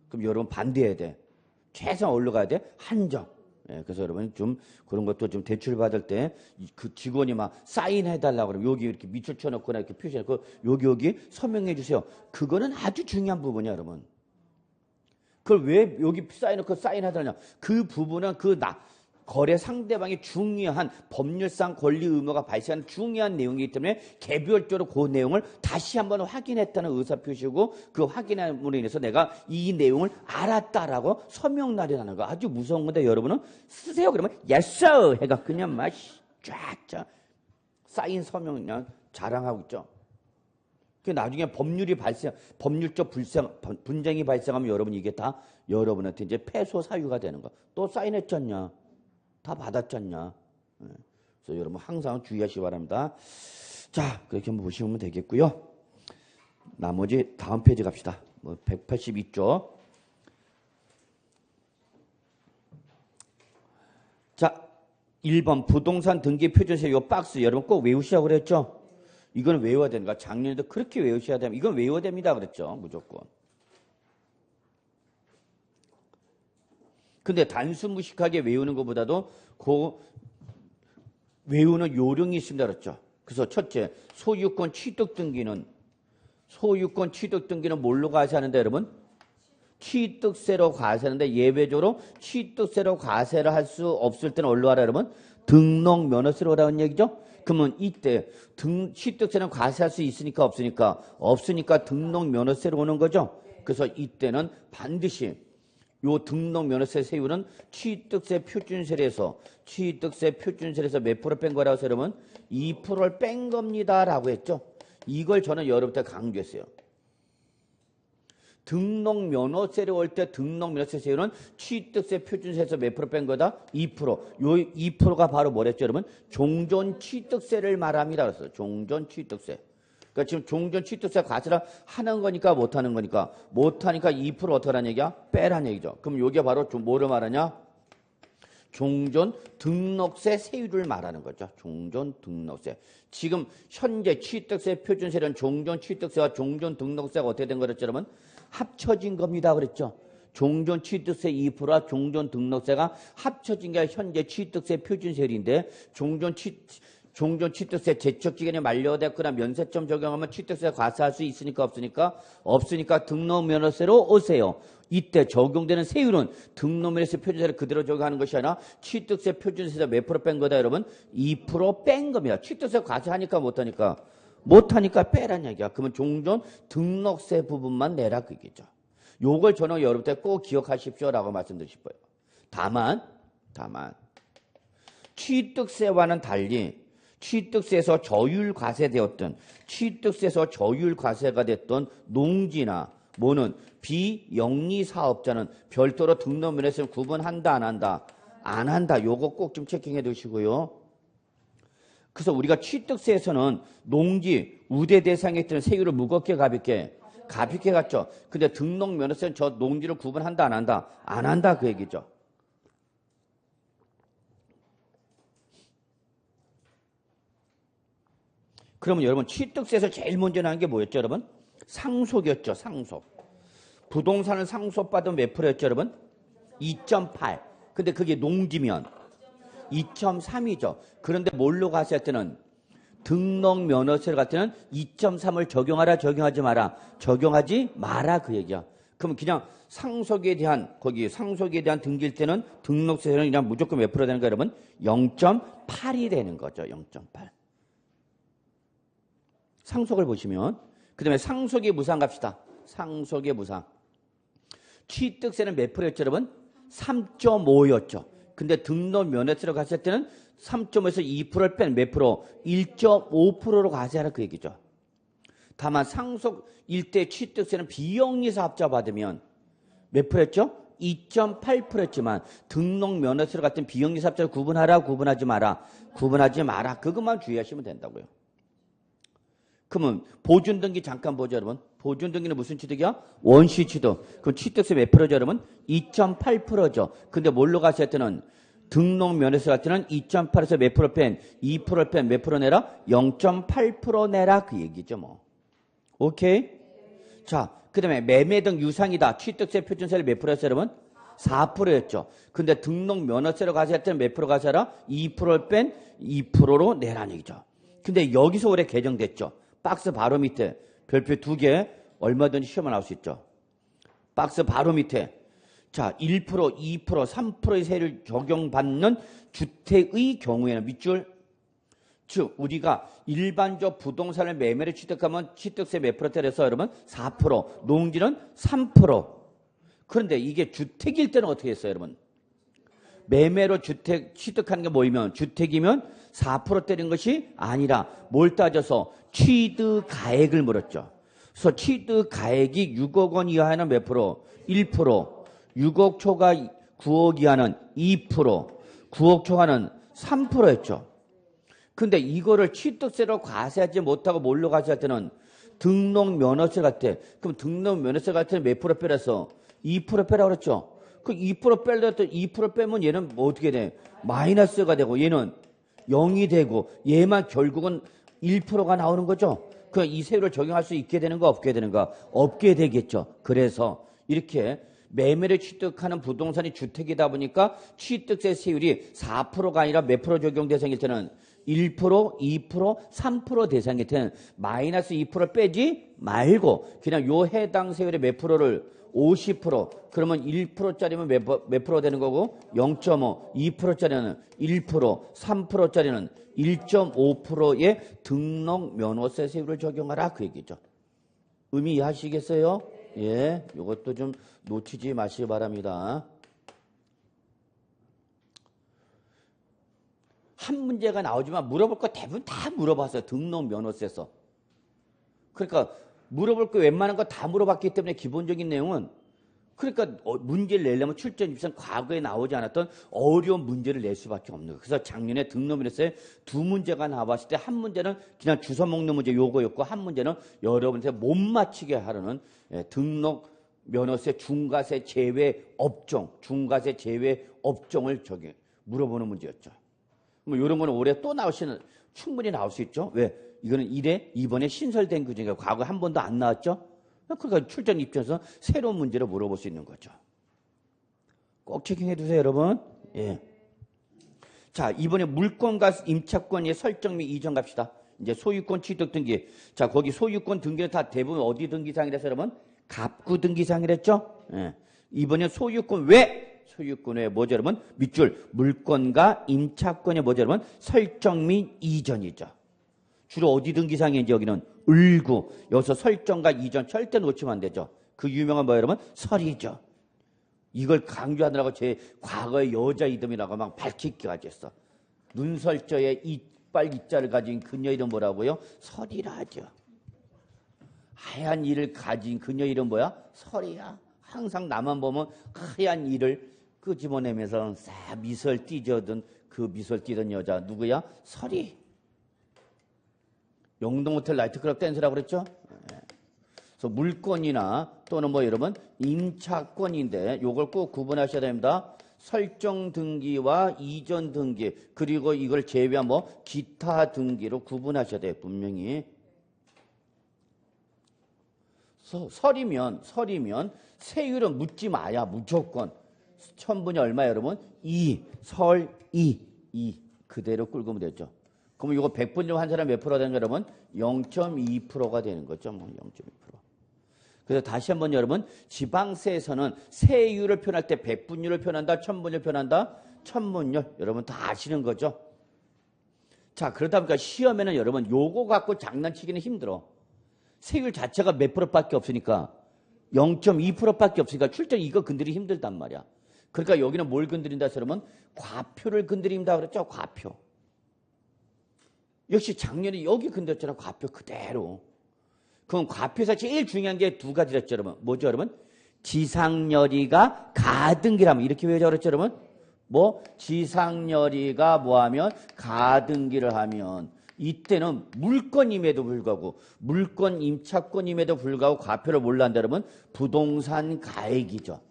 그럼 여러분 반대해야 돼. 최소한 어디로 가야 돼? 한정. 예, 그래서 여러분 좀 그런 것도 좀 대출 받을 때 그 직원이 막 사인해달라고 그러면 여기 이렇게 밑줄 쳐놓거나 이렇게 표시해놓고 여기 서명해 주세요. 그거는 아주 중요한 부분이야, 여러분. 그걸 왜 여기 사인해놓고 사인하느냐? 그 부분은 거래 상대방이 중요한 법률상 권리 의무가 발생하는 중요한 내용이기 때문에 개별적으로 그 내용을 다시 한번 확인했다는 의사표시고 그 확인함으로 인해서 내가 이 내용을 알았다라고 서명날이라는 거 아주 무서운 건데 여러분은 쓰세요. 그러면 yes sir 해가 그냥 막 쫙쫙 사인 서명 그냥 자랑하고 있죠. 그 나중에 법률적 분쟁이 발생하면 여러분 이게 다 여러분한테 이제 패소 사유가 되는 거. 또 사인했잖냐? 다 받았잖냐. 그래서 여러분 항상 주의하시기 바랍니다. 자, 그렇게 한번 보시면 되겠고요. 나머지 다음 페이지 갑시다. 182쪽. 자, 1번 부동산 등기 표준세 요 박스 여러분 꼭 외우시라고 그랬죠? 이건 외워야 되는 거야. 작년에도 그렇게 외우셔야 됩니다. 이건 외워야 됩니다. 그랬죠. 무조건. 근데 단순 무식하게 외우는 것보다도 그 외우는 요령이 있습니다. 그랬죠. 그래서 첫째, 소유권 취득 등기는 뭘로 과세하는데 여러분? 취득세로 과세하는데 예외적으로 취득세로 과세를 할 수 없을 때는 뭘로 하라 여러분? 등록 면허세로 하라는 얘기죠. 그러면 이때 취득세는 과세할 수 있으니까 없으니까 등록 면허세로 오는 거죠. 그래서 이때는 반드시 요 등록 면허세 세율은 취득세 표준세에서 몇 프로 뺀 거라고 해서 여러분 2%를 뺀 겁니다라고 했죠. 이걸 저는 여러분한테 강조했어요. 등록 면허세로 올 때 등록 면허세 세율은 취득세 표준세에서 몇 프로 뺀 거다? 2%. 요 2%가 바로 뭐랬죠, 여러분? 종전 취득세를 말합니다. 그래서 종전 취득세. 그러니까 지금 종전 취득세 과세를 하는 거니까 못하는 거니까 못하니까 2% 어떡하라는 얘기야? 빼라는 얘기죠. 그럼 이게 바로 뭐를 말하냐? 종전 등록세 세율을 말하는 거죠. 종전 등록세. 지금 현재 취득세 표준세는 종전 취득세와 종전 등록세가 어떻게 된 거랬죠, 여러분? 합쳐진 겁니다. 그랬죠. 종전 취득세 2%와 종전 등록세가 합쳐진 게 현재 취득세 표준세율인데 종전 취득세 제척 기간이 만료됐거나 면세점 적용하면 취득세 과세할 수 있으니까 없으니까 등록 면허세로 오세요. 이때 적용되는 세율은 등록 면허세 표준세를 그대로 적용하는 것이 아니라 취득세 표준세에서 몇 프로 뺀 거다 여러분? 2% 뺀 겁니다. 취득세 과세하니까 못하니까 빼란 얘기야. 그러면 종전 등록세 부분만 내라 그 얘기죠. 요걸 저는 여러분들 꼭 기억하십시오라고 말씀드리고 싶어요. 다만 취득세와는 달리 취득세에서 저율 과세되었던 취득세에서 저율 과세가 됐던 농지나 뭐는 비영리 사업자는 별도로 등록 면허세 구분한다 안 한다? 안 한다. 요거 꼭 좀 체킹해 두시고요. 그래서 우리가 취득세에서는 농지 우대 대상에 있던 세율을 무겁게 가볍게 갔죠. 근데 등록 면허세는 저 농지를 구분한다 안 한다? 안 한다 그 얘기죠. 그러면 여러분 취득세에서 제일 먼저 나온 게 뭐였죠, 여러분? 상속이었죠, 상속. 부동산을 상속받으면 몇 프로였죠, 여러분? 2.8. 근데 그게 농지면 2.3이죠. 그런데 뭘로 과세할 때는 등록 면허세를 갈 때는 2.3을 적용하라, 적용하지 마라 그 얘기야. 그럼 그냥 상속에 대한 등기일 때는 등록세율은 그냥 무조건 몇 프로 되는 거예요, 여러분? 0.8이 되는 거죠. 0.8. 상속을 보시면 그다음에 상속의 무상 갑시다. 상속의 무상. 취득세는 몇 프로였죠, 여러분? 3.5였죠. 근데 등록 면허세로 갔을 때는 3.5에서 2%를 뺀 몇 프로? 1.5%로 가세하라 그 얘기죠. 다만 상속 일대 취득세는 비영리 사업자 받으면 몇 프로였죠? 2.8%였지만 등록 면허세로 같은 비영리 사업자를 구분하라, 구분하지 마라. 구분하지 마라. 그것만 주의하시면 된다고요. 그러면 보존등기 잠깐 보죠, 여러분. 보존등기는 무슨 취득이야? 원시 취득. 그럼 취득세 몇 프로죠, 여러분? 2.8%죠. 근데 뭘로 갔을 때는 등록 면허세 같을 때는 2.8에서 몇 프로 뺀? 2%를 뺀 몇 프로 내라? 0.8% 내라 그 얘기죠, 뭐. 오케이? 자, 그 다음에 매매 등 유상이다. 취득세 표준세를 몇 프로였어요, 여러분? 4%였죠. 근데 등록 면허세로 가져야 때는 몇 프로 가져라? 2%를 뺀 2%로 내라는 얘기죠. 근데 여기서 올해 개정됐죠. 박스 바로 밑에 별표 2개 얼마든지 시험에 나올 수 있죠. 박스 바로 밑에 자 1%, 2%, 3%의 세를 적용받는 주택의 경우에는 밑줄 즉 우리가 일반적 부동산을 매매를 취득하면 취득세 몇 프로대라서 여러분 4%, 농지는 3%. 그런데 이게 주택일 때는 어떻게 했어요, 여러분? 매매로 주택 취득하는 게 뭐이면 주택이면 4%대는 것이 아니라 뭘 따져서 취득가액을 물었죠. 그래서 취득가액이 6억 원 이하는 몇 프로? 1%. 6억 초과 9억 이하는 2%. 9억 초과는 3%였죠. 근데 이거를 취득세로 과세하지 못하고 뭘로 과세할 때는 등록 면허세 같아. 그럼 등록 면허세 같은 몇 프로 빼라서 2% 빼라고 그랬죠. 그 2% 빼려도 2% 빼면 얘는 뭐 어떻게 돼? 마이너스가 되고 얘는 0이 되고 얘만 결국은 1%가 나오는 거죠. 그 이 세율을 적용할 수 있게 되는가 없게 되는가? 없게 되겠죠. 그래서 이렇게 매매를 취득하는 부동산이 주택이다 보니까 취득세 세율이 4%가 아니라 몇 프로 적용 대상일 때는 1%, 2%, 3% 대상일 때는 마이너스 2%를 빼지 말고 그냥 요 해당 세율의 몇 프로를 50% 그러면 1%짜리면 몇 프로 되는 거고 0.5, 2%짜리는 1%, 3%짜리는 1.5%의 등록 면허세 세율을 적용하라 그 얘기죠. 의미 이해하시겠어요? 예, 이것도 좀 놓치지 마시기 바랍니다. 한 문제가 나오지만 물어볼 거 대부분 다 물어봤어요. 등록 면허세에서. 그러니까 물어볼 거 웬만한 거 다 물어봤기 때문에 기본적인 내용은 그러니까 문제를 내려면 출전 입선 과거에 나오지 않았던 어려운 문제를 낼 수밖에 없는 거예요. 그래서 작년에 등록면허세 두 문제가 나왔을 때 한 문제는 그냥 주워 먹는 문제 요거였고 한 문제는 여러분한테 못 맞히게 하려는 등록 면허세 중과세 제외 업종, 중과세 제외 업종을 저기 물어보는 문제였죠. 뭐 이런 거는 올해 또 충분히 나올 수 있죠. 왜? 이거는 이번에 신설된 규정이니까 과거 한 번도 안 나왔죠. 그러니까 출전 입장에서 새로운 문제를 물어볼 수 있는 거죠. 꼭 체킹해 두세요, 여러분. 예. 자, 이번에 물권과 임차권의 설정 및 이전 갑시다. 이제 소유권 취득 등기. 자, 거기 소유권 등기는 다 대부분 어디 등기상이라서 여러분? 갑구 등기상이랬죠? 예. 이번에 소유권 외 소유권의 뭐죠, 여러분? 밑줄 물권과 임차권의 뭐죠, 여러분? 설정 및 이전이죠. 주로 어디 등기상인지 여기는 을구. 여기서 설정과 이전 절대 놓치면 안 되죠. 그 유명한 뭐 여러분? 설이죠. 이걸 강조하느라고 제 과거의 여자 이름이라고 막 밝히기까지 했어. 눈설저에 이빨 이자를 가진 그녀 이름 뭐라고요? 설이라 하죠. 하얀 이를 가진 그녀 이름 뭐야? 설이야. 항상 나만 보면 하얀 이를 끄집어내면서 싹 미설 띠저던 그 미설 띠던 여자 누구야? 설이. 영동호텔 나이트클럽 댄스라고 그랬죠? 그래서 물권이나 또는 뭐 여러분 임차권인데 요걸 꼭 구분하셔야 됩니다. 설정 등기와 이전 등기 그리고 이걸 제외한 뭐 기타 등기로 구분하셔야 돼요. 분명히. 설이면 세율은 묻지 마야 무조건. 천분이 얼마 여러분? 2. 설 2. 그대로 끌고 오면 되죠. 그러면 이거 100분율 한 사람 몇 프로가 되는 거 여러분? 0.2%가 되는 거죠. 뭐 0.2%. 그래서 다시 한번 여러분, 지방세에서는 세율을 표현할 때 백분율을 표현한다, 천분율을 표현한다, 천분율. 여러분 다 아시는 거죠? 자, 그러다 보니까 시험에는 여러분 요거 갖고 장난치기는 힘들어. 세율 자체가 몇 프로밖에 없으니까 0.2%밖에 없으니까 출전 이거 건드리기 힘들단 말이야. 그러니까 여기는 뭘 건드린다 그러면 과표를 건드린다 그랬죠. 과표. 역시 작년에 여기 건드렸잖아. 과표 그대로. 그럼 과표에서 제일 중요한 게 두 가지랬죠, 여러분. 뭐죠, 여러분? 지상렬이가 가등기라면 이렇게 외우자 그랬죠, 여러분? 뭐 지상렬이가 뭐하면 가등기를 하면 이때는 물건임에도 불구하고 물건 임차권임에도 불구하고 과표를 뭘로 한다 그러면 부동산 가액이죠.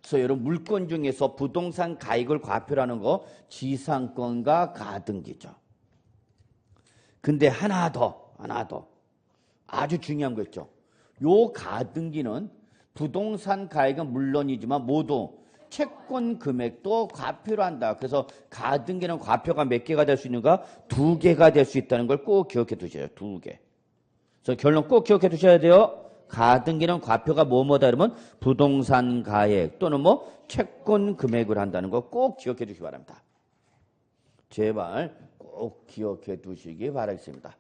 그래서 여러분 물건 중에서 부동산 가액을 과표라는 거 지상권과 가등기죠. 근데 하나 더 아주 중요한 거 있죠. 요 가등기는 부동산 가액은 물론이지만 모두 채권 금액도 과표로 한다. 그래서 가등기는 과표가 몇 개가 될 수 있는가? 2개가 될 수 있다는 걸 꼭 기억해 두셔요. 2개. 그래서 결론 꼭 기억해 두셔야 돼요. 가등기는 과표가 뭐뭐다 그러면 부동산 가액 또는 뭐 채권 금액을 한다는 거 꼭 기억해 두시기 바랍니다. 제발 꼭 기억해 두시기 바라겠습니다.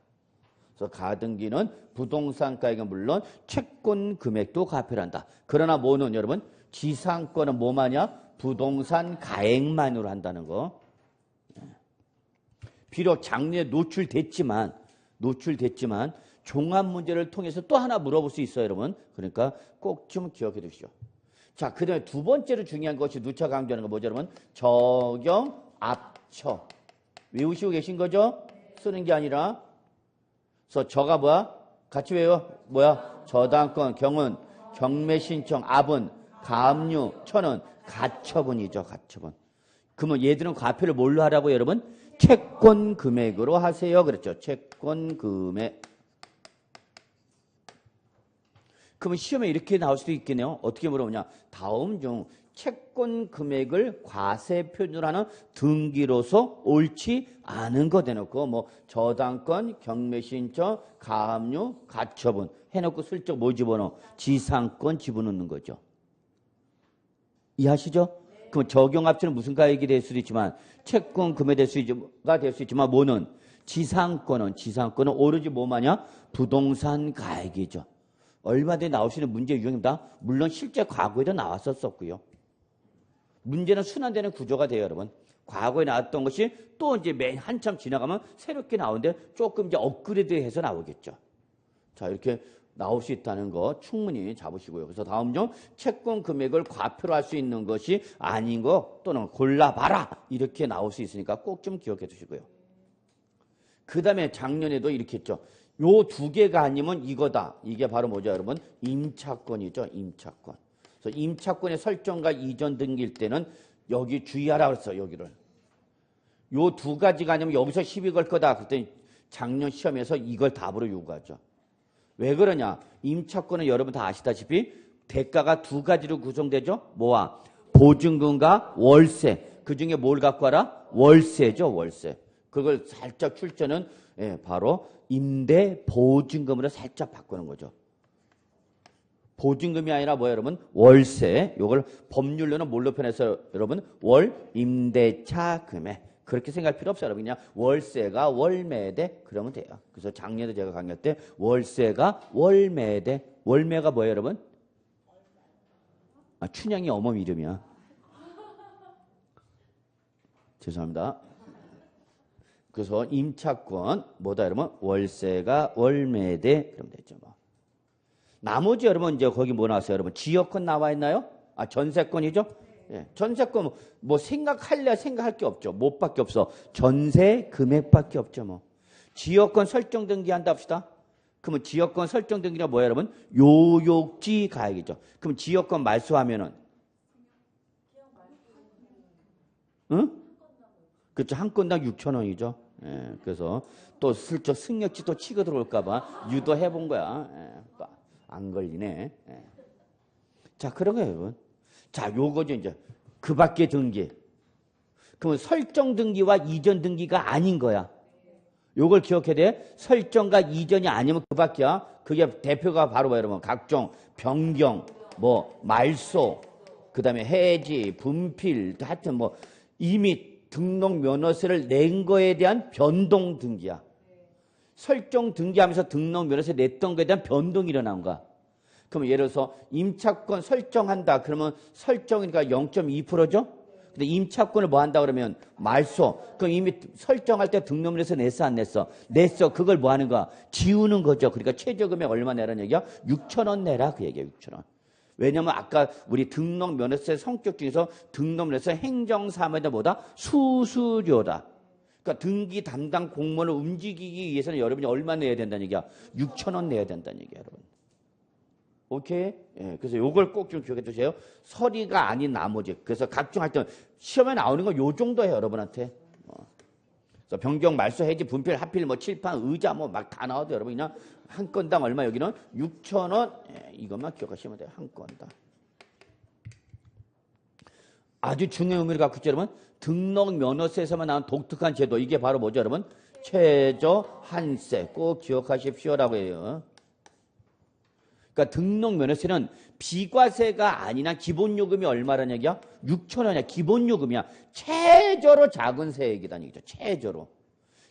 그래서 가등기는 부동산 가액은 물론 채권 금액도 과표를 한다. 그러나 뭐는 여러분 지상권은 뭐마냐? 부동산 가액만으로 한다는 거. 비록 작년에 노출됐지만 종합 문제를 통해서 또 하나 물어볼 수 있어요, 여러분. 그러니까 꼭 좀 기억해 두시죠. 자, 그다음에 두 번째로 중요한 것이 누차 강조하는 거 뭐죠, 여러분? 적용 압처. 외우시고 계신 거죠? 쓰는 게 아니라. 그래서 저가 뭐야? 같이 외워. 뭐야? 저당권, 경은, 경매 신청, 압은 가압류, 천은 가처분이죠. 가처분. 그러면 얘들은 과표를 뭘로 하라고요, 여러분? 채권 금액으로 하세요. 그랬죠. 채권 금액. 그러면 시험에 이렇게 나올 수도 있겠네요. 어떻게 물어보냐? 다음 중 채권 금액을 과세 표준으로 하는 등기로서 옳지 않은 거 대놓고 뭐 저당권, 경매 신청, 가압류, 가처분 해놓고 슬쩍 뭐 집어넣어? 지상권 집어넣는 거죠. 이해하시죠? 그럼 적용합치는 무슨 가액이 될 수도 있지만 채권 금액이 될 수 있지만 뭐는 지상권은 오로지 뭐마냐? 부동산 가액이죠. 얼마든지 나올 수 있는 문제 유형입니다. 물론 실제 과거에도 나왔었고요. 문제는 순환되는 구조가 돼요, 여러분. 과거에 나왔던 것이 또 이제 한참 지나가면 새롭게 나오는데 조금 이제 업그레이드해서 나오겠죠. 자, 이렇게 나올 수 있다는 거 충분히 잡으시고요. 그래서 다음 중 채권 금액을 과표로 할 수 있는 것이 아닌 거 또는 골라봐라 이렇게 나올 수 있으니까 꼭 좀 기억해 두시고요. 그 다음에 작년에도 이렇게 했죠. 요 두 개가 아니면 이거다. 이게 바로 뭐죠, 여러분? 임차권이죠. 임차권. 그래서 임차권의 설정과 이전 등기일 때는 여기 주의하라 그랬어요. 여기를. 요 두 가지가 아니면 여기서 시비 걸 거다. 그랬더니 작년 시험에서 이걸 답으로 요구하죠. 왜 그러냐? 임차권은 여러분 다 아시다시피 대가가 두 가지로 구성되죠. 뭐와? 보증금과 월세. 그중에 뭘 갖고 와라? 월세죠. 월세. 그걸 살짝 출제는 바로 임대 보증금으로 살짝 바꾸는 거죠. 보증금이 아니라 뭐예요, 여러분? 월세. 이걸 법률로는 뭘로 표현해서 여러분? 월 임대차 금액. 그렇게 생각할 필요 없어요. 여러분. 그냥 월세가 월매대 그러면 돼요. 그래서 작년에 제가 강의할 때 월세가 월매대. 월매가 뭐예요, 여러분? 춘향이 어머니 이름이야. 죄송합니다. 그래서 임차권 뭐다 여러분? 월세가 월매대 그러면 되죠. 뭐. 나머지 여러분 이제 거기 뭐 나왔어요, 여러분? 지역권 나와 있나요? 전세권이죠? 예, 전세권 뭐 생각할래 생각할 게 없죠. 뭐밖에 없어? 전세 금액밖에 없죠. 뭐 지역권 설정 등기한다 합시다. 그러면 지역권 설정 등기가 뭐예요, 여러분? 요역지 가액이죠. 그럼 지역권 말소하면은 응? 그렇죠. 한 건당 6,000원이죠. 예, 그래서 또 슬쩍 승역지 또 치고 들어올까봐 유도해 본 거야. 예, 또 안 걸리네. 예. 자, 그런 거예요, 여러분. 자, 요거죠, 이제. 그 밖에 등기. 그러면 설정 등기와 이전 등기가 아닌 거야. 요걸 기억해야 돼. 설정과 이전이 아니면 그 밖이야. 그게 대표가 바로 뭐야, 여러분? 각종 변경, 뭐 말소, 그 다음에 해지, 분필, 하여튼 뭐 이미 등록 면허세를 낸 거에 대한 변동 등기야. 설정 등기하면서 등록 면허세 냈던 거에 대한 변동이 일어난 거야. 그럼 예를 들어서 임차권 설정한다. 그러면 설정이니까 0.2%죠? 근데 임차권을 뭐 한다 그러면 말소. 그럼 이미 설정할 때 등록면허세 냈어 안 냈어? 냈어. 그걸 뭐 하는 거야? 지우는 거죠. 그러니까 최저금액 얼마 내라는 얘기야? 6,000원 내라 그 얘기야. 6,000원. 왜냐면 아까 우리 등록면허세 성격 중에서 등록면허세 행정사무에다 뭐다? 수수료다. 그러니까 등기 담당 공무원을 움직이기 위해서는 여러분이 얼마 내야 된다는 얘기야? 6,000원 내야 된다는 얘기야, 여러분. 오케이? 예, 그래서 요걸 꼭 좀 기억해 두세요. 서리가 아닌 나머지. 그래서 각종 할 때 시험에 나오는 건 요 정도예요, 여러분한테. 그래서 변경, 말소, 해지, 분필, 하필, 뭐 칠판, 의자 뭐 막 다 나와도 여러분 그냥 한 건당 얼마 여기는 6,000원. 예, 이것만 기억하시면 돼요. 한 건당. 아주 중요한 의미를 갖고 있죠, 여러분. 등록 면허세에서만 나온 독특한 제도. 이게 바로 뭐죠, 여러분? 최저 한세. 꼭 기억하십시오라고 해요. 그러니까 등록 면허세는 비과세가 아니나 기본 요금이 얼마라는 얘기야? 6,000원이야. 기본 요금이야. 최저로 작은 세액이라는 얘기죠. 최저로.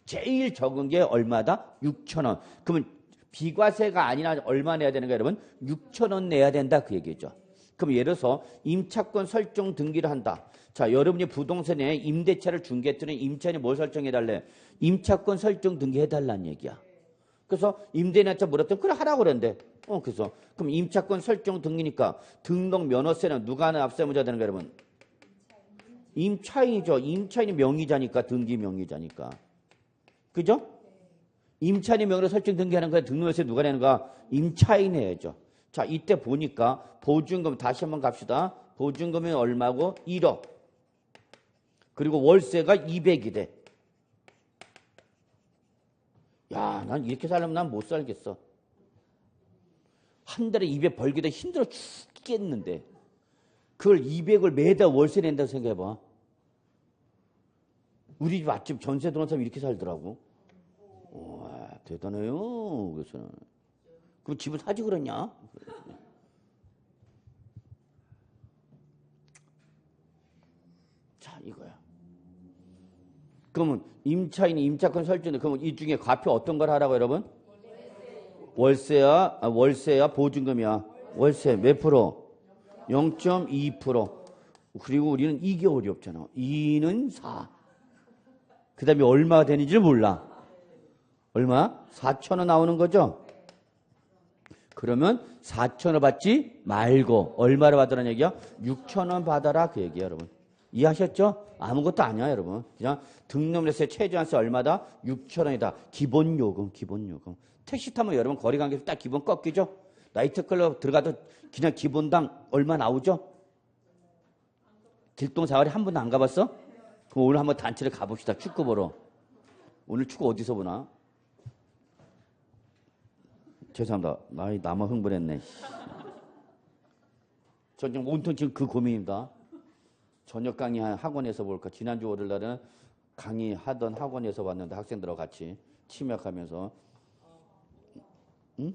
제일 적은 게 얼마다? 6,000원. 그러면 비과세가 아니나 얼마 내야 되는 거야, 여러분? 6,000원 내야 된다 그 얘기죠. 그럼 예를 들어서 임차권 설정 등기를 한다. 자, 여러분이 부동산에 임대차를 중개했더니 임차인이 뭘 설정해달래? 임차권 설정 등기해달라는 얘기야. 그래서 임대인한테 물었더니 그래 하라고 그랬는데 그래서 그럼 임차권 설정 등기니까 등록 면허세는 누가 납세무자 되는 거야, 여러분? 임차인이죠. 임차인이 명의자니까 등기 명의자니까. 그죠? 임차인이 명의로 설정 등기하는 거야. 등록 면허세 누가 내는 거야? 임차인이 해야죠. 자, 이때 보니까 보증금 다시 한번 갑시다. 보증금이 얼마고? 1억. 그리고 월세가 200이 돼. 야, 난 이렇게 살려면 난 못 살겠어. 한 달에 200 벌기도 힘들어 죽겠는데 그걸 200을 매달 월세 낸다고 생각해봐. 우리 집 맛집 전세 들어온 사람이 이렇게 살더라고. 와, 대단해요. 그래서 그럼 집을 사지 그랬냐? 자, 이거야. 그러면 임차인이 임차권 설정돼. 그러면 이 중에 과표 어떤 걸 하라고 여러분? 월세야 보증금이야. 월세 몇 프로? 0.2%. 그리고 우리는 2개월이 없잖아. 2는 4. 그 다음에 얼마가 되는지 몰라. 얼마? 4,000원 나오는 거죠? 그러면 4,000원 받지 말고 얼마를 받으라는 얘기야? 6,000원 받아라 그 얘기야, 여러분. 이해하셨죠? 아무것도 아니야, 여러분. 그냥 등록면허세 최저한세 얼마다? 6,000원이다. 기본 요금, 기본 요금. 택시 타면 여러분 거리 관계에서 딱 기본 꺾이죠? 나이트클럽 들어가도 그냥 기본당 얼마 나오죠? 길동사거리 한 번도 안 가봤어? 그럼 오늘 한번 단체를 가봅시다. 축구 보러. 오늘 축구 어디서 보나? 죄송합니다. 나만 흥분했네. 저 지금 온통 지금 그 고민입니다. 저녁 강의 학원에서 볼까? 지난주 월요일날은 강의하던 학원에서 봤는데 학생들하고 같이 침략하면서 응?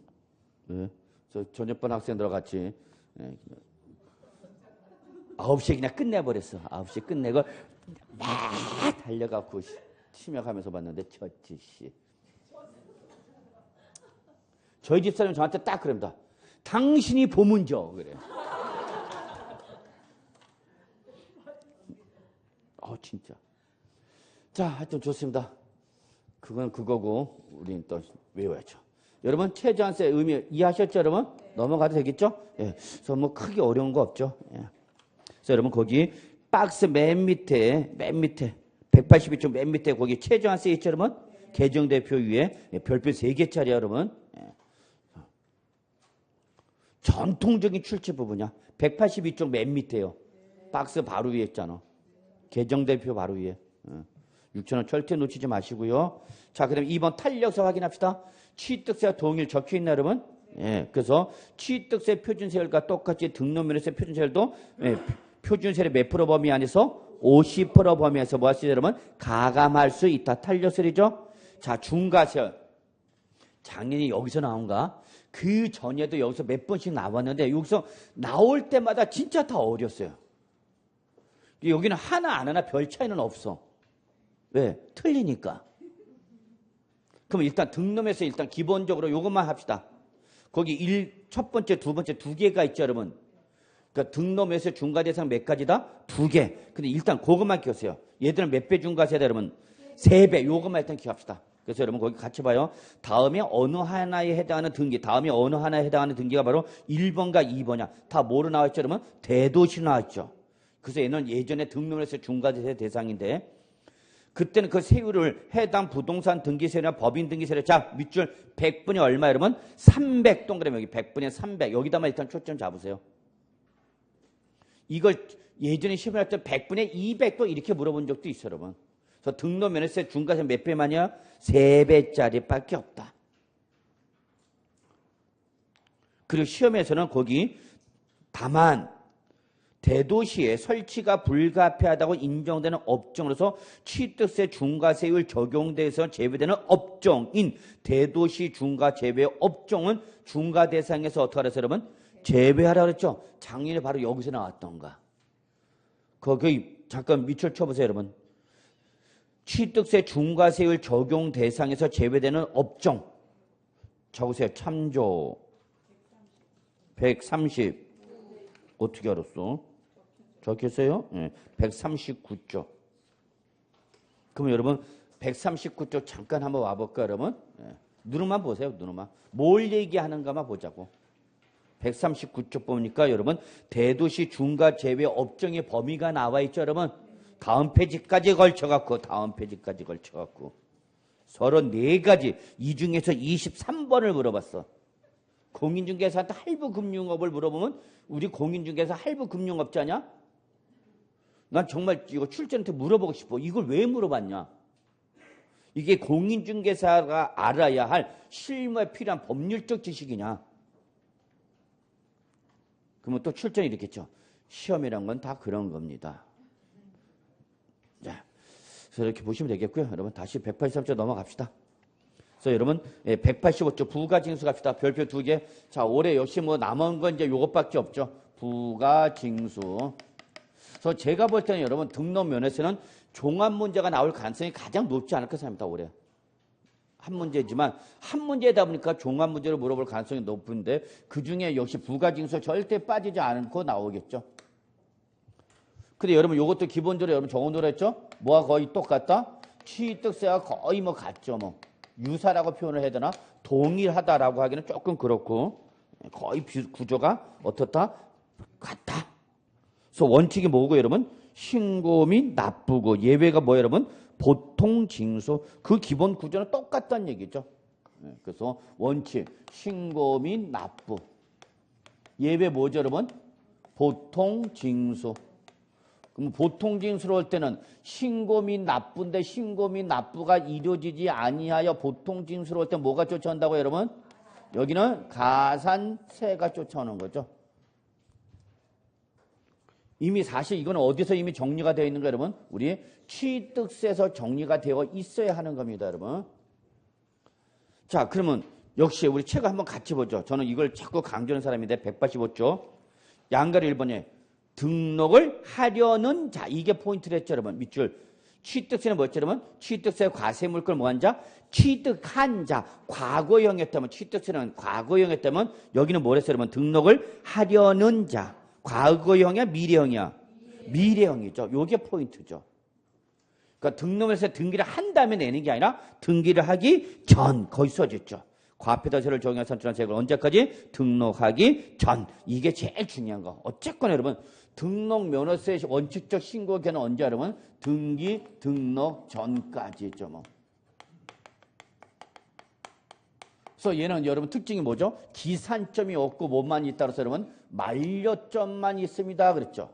네. 저 저녁반 학생들하고 같이 9시에 그냥 끝내버렸어. 9시에 끝내고 막 달려가고 침략하면서 봤는데 졌지 씨. 저희 집사람이 저한테 딱 그럽니다. 당신이 보면 져. 그래요. 진짜. 자, 하여튼 좋습니다. 그건 그거고 우리는 또 외워야죠. 여러분 최저한세 의미 이해하셨죠, 여러분? 넘어가도 되겠죠? 예. 그래서 뭐 크게 어려운 거 없죠. 예. 그래서 여러분 거기 박스 맨 밑에 182쪽 맨 밑에 거기 최저한세 있죠, 여러분? 계정대표 위에 별표 3개짜리 여러분. 예. 전통적인 출처 부분이야. 182쪽 맨 밑에요. 박스 바로 위에 있잖아. 계정대표 바로 위에. 6,000원 절대 놓치지 마시고요. 자, 그럼 2번 탄력서 확인합시다. 취득세와 동일 적혀있나 여러분? 예, 그래서 취득세 표준세율과 똑같이 등록면허세 표준세율도 표준세율의 몇 프로 범위 안에서 50% 범위에서 뭐 할 수 있어요, 여러분? 가감할 수 있다. 탄력세율이죠? 자, 중과세. 작년이 여기서 나온가? 그 전에도 여기서 몇 번씩 나왔는데 여기서 나올 때마다 진짜 다 어렸어요. 여기는 하나 안 하나 별 차이는 없어. 왜? 틀리니까. 그럼 일단 등록에서 일단 기본적으로 이것만 합시다. 거기 첫 번째, 두 번째 두 개가 있죠, 여러분. 그러니까 등록에서 중과대상 몇 가지다? 2개. 근데 일단 그것만 기억하세요. 얘들은 몇 배 중과세다, 여러분? 3배. 이것만 일단 기억합시다. 그래서 여러분 거기 같이 봐요. 다음에 어느 하나에 해당하는 등기, 다음에 어느 하나에 해당하는 등기가 바로 1번과 2번이야. 다 뭐로 나왔죠, 여러분? 대도시로 나왔죠. 그래서 얘는 예전에 등록에서 중과세 대상인데 그때는 그 세율을 해당 부동산 등기세나 법인 등기세를 자, 밑줄 100분이 얼마 여러분? 300 동그라미 여기 100분에 300. 여기다만 일단 초점 잡으세요. 이걸 예전에 시험을 할 때 100분에 200도 이렇게 물어본 적도 있어요, 여러분. 그래서 등록면허세 중과세 몇 배만이야? 3배짜리 밖에 없다. 그리고 시험에서는 거기 다만 대도시에 설치가 불가피하다고 인정되는 업종으로서 취득세 중과세율 적용돼서 제외되는 업종인 대도시 중과 제외 업종은 중과 대상에서 어떻게 하라서 여러분? 제외하라 그랬죠? 작년에 바로 여기서 나왔던가. 거기 잠깐 밑줄 쳐보세요, 여러분. 취득세 중과세율 적용 대상에서 제외되는 업종. 적으세요. 참조 130. 어떻게 알았어? 적혔어요? 네. 139조. 그럼 여러분 139조 잠깐 한번 와볼까요, 여러분? 네. 눈으로만 보세요, 눈으로만. 뭘 얘기하는가만 보자고. 139조 보니까 여러분 대도시 중과 제외 업종의 범위가 나와 있죠, 여러분. 다음 페이지까지 걸쳐갖고 34가지 이 중에서 23번을 물어봤어. 공인중개사한테 할부금융업을 물어보면 우리 공인중개사 할부금융업자냐? 난 정말 이거 출전한테 물어보고 싶어. 이걸 왜 물어봤냐? 이게 공인중개사가 알아야 할 실무에 필요한 법률적 지식이냐? 그러면 또 출전이 이렇겠죠. 시험이란 건 다 그런 겁니다. 자, 그래서 이렇게 보시면 되겠고요. 여러분 다시 183조 넘어갑시다. 그래서 여러분 185조 부가징수 갑시다. 별표 2개. 자, 올해 역시 뭐 남은 건 이제 요것밖에 없죠. 부가징수. 그래서 제가 볼 때는 여러분 등록 면에서는 종합 문제가 나올 가능성이 가장 높지 않을까 생각합니다. 올해. 한 문제지만 한 문제다 보니까 종합 문제를 물어볼 가능성이 높은데 그중에 역시 부가징수 절대 빠지지 않고 나오겠죠. 근데 여러분 이것도 기본적으로 여러분 정원으로 했죠? 뭐가 거의 똑같다? 취득세가 거의 뭐 같죠. 뭐 유사라고 표현을 해야 되나? 동일하다라고 하기는 조금 그렇고 거의 구조가 어떻다? 같다. 그래서 원칙이 뭐고 여러분? 신고 및 납부고 예외가 뭐예요 여러분? 보통 징수. 그 기본 구조는 똑같다는 얘기죠. 그래서 원칙 신고 및 납부. 예외 뭐죠 여러분? 보통 징수. 그럼 보통 징수로 할 때는 신고 및 납부인데 신고 및 납부가 이루어지지 아니하여 보통 징수로 할 때 뭐가 쫓아온다고요 여러분? 여기는 가산세가 쫓아오는 거죠. 이미 사실 이건 어디서 이미 정리가 되어 있는가 여러분? 우리 취득세에서 정리가 되어 있어야 하는 겁니다 여러분. 자, 그러면 역시 우리 책을 한번 같이 보죠. 저는 이걸 자꾸 강조하는 사람인데 185조 양가리 1번에 등록을 하려는 자, 이게 포인트를 했죠 여러분. 밑줄 취득세는 뭐였죠 여러분? 취득세 과세물걸 뭐한 자? 취득한 자. 과거형이었다면 취득세는 과거형이었다면 여기는 뭐랬어요 여러분? 등록을 하려는 자. 과거형이야 미래형이야? 미래형이죠. 요게 포인트죠. 그러니까 등록해서 등기를 한 다음에 내는 게 아니라 등기를 하기 전 거기 써졌죠. 과표자세를 적용한 선출한 세액을 언제까지? 등록하기 전. 이게 제일 중요한 거. 어쨌거나 여러분 등록 면허세 원칙적 신고 기한은 언제 여러분? 등기 등록 전까지죠. 뭐. 그래서 얘는 여러분 특징이 뭐죠? 기산점이 없고 뭐만 있다고 해서 여러분 만료점만 있습니다. 그랬죠.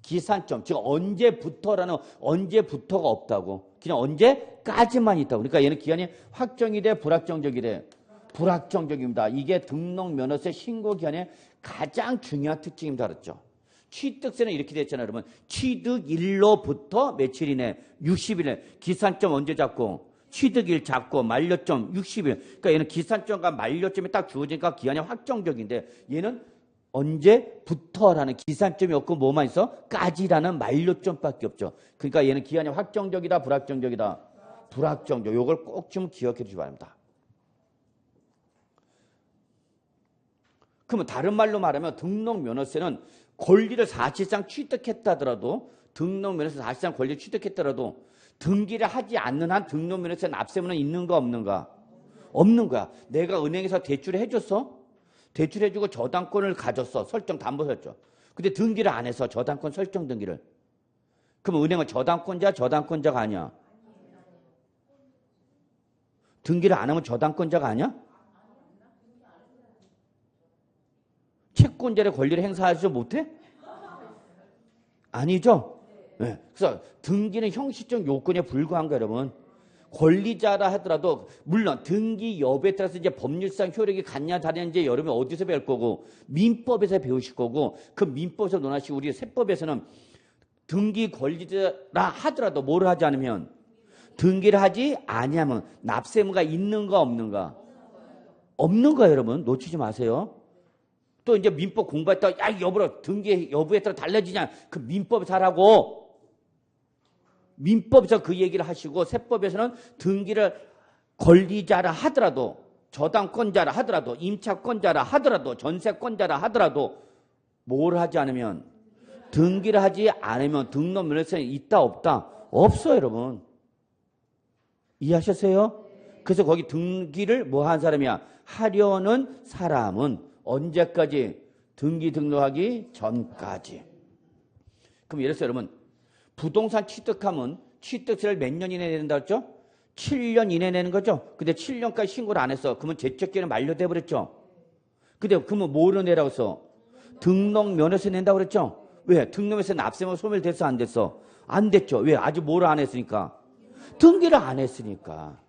기산점, 즉 언제부터라는 언제부터가 없다고. 그냥 언제까지만 있다고. 그러니까 얘는 기한이 확정이 돼 불확정적이 돼. 불확정적입니다. 이게 등록 면허세 신고 기한의 가장 중요한 특징입니다. 그랬죠. 취득세는 이렇게 됐잖아요. 여러분. 취득일로부터 며칠이네? 60일에. 기산점 언제 잡고? 취득일 잡고 만료점 60일. 그러니까 얘는 기산점과 만료점이 딱 주어지니까 기한이 확정적인데 얘는 언제부터라는 기산점이 없고 뭐만 있어? 까지라는 만료점밖에 없죠. 그러니까 얘는 기한이 확정적이다, 불확정적이다? 불확정적. 요걸 꼭 좀 기억해 주시기 바랍니다. 그러면 다른 말로 말하면 등록면허세는 권리를 사실상 취득했다더라도 등록면허세 사실상 권리를 취득했더라도 등기를 하지 않는 한 등록면허세 납세문은 있는가 없는가? 없는 거야. 내가 은행에서 대출을 해줬어? 대출해주고 저당권을 가졌어. 설정 담보였죠. 근데 등기를 안 해서 저당권 설정 등기를. 그럼 은행은 저당권자가 아니야? 등기를 안 하면 저당권자가 아니야? 채권자의 권리를 행사하지 못해? 아니죠? 네. 그래서 등기는 형식적 요건에 불과한 거예요, 여러분. 권리자라 하더라도 물론 등기 여부에 따라서 이제 법률상 효력이 같냐 다르냐 여러분이 어디서 배울 거고 민법에서 배우실 거고 그 민법에서 논하시고 우리 세법에서는 등기 권리자라 하더라도 뭐를 하지 않으면 등기를 하지 아니하면 납세무가 있는가 없는가? 없는 거예요, 여러분. 놓치지 마세요. 또 이제 민법 공부했다가 야 여보라 등기 여부에 따라 달라지냐 그 민법에서 하라고. 민법에서 그 얘기를 하시고 세법에서는 등기를 권리자라 하더라도 저당권자라 하더라도 임차권자라 하더라도 전세권자라 하더라도 뭘 하지 않으면 등기를 하지 않으면 등록면허세는 있다 없다? 없어요, 여러분. 이해하셨어요? 그래서 거기 등기를 뭐 한 사람이야? 하려는 사람은 언제까지? 등기 등록하기 전까지. 그럼 예를 들어서 여러분 부동산 취득하면 취득세를 몇 년 이내에 낸다 했죠? 7년 이내에 내는 거죠? 근데 7년까지 신고를 안 했어. 그러면 제척기는 만료돼 버렸죠? 근데 그러면 뭐로 내라고 했어? 등록면허세 낸다고 그랬죠? 왜? 등록면허세 납세면 소멸됐어 안 됐어? 안 됐죠. 왜? 아직 뭐를 안 했으니까? 등기를 안 했으니까.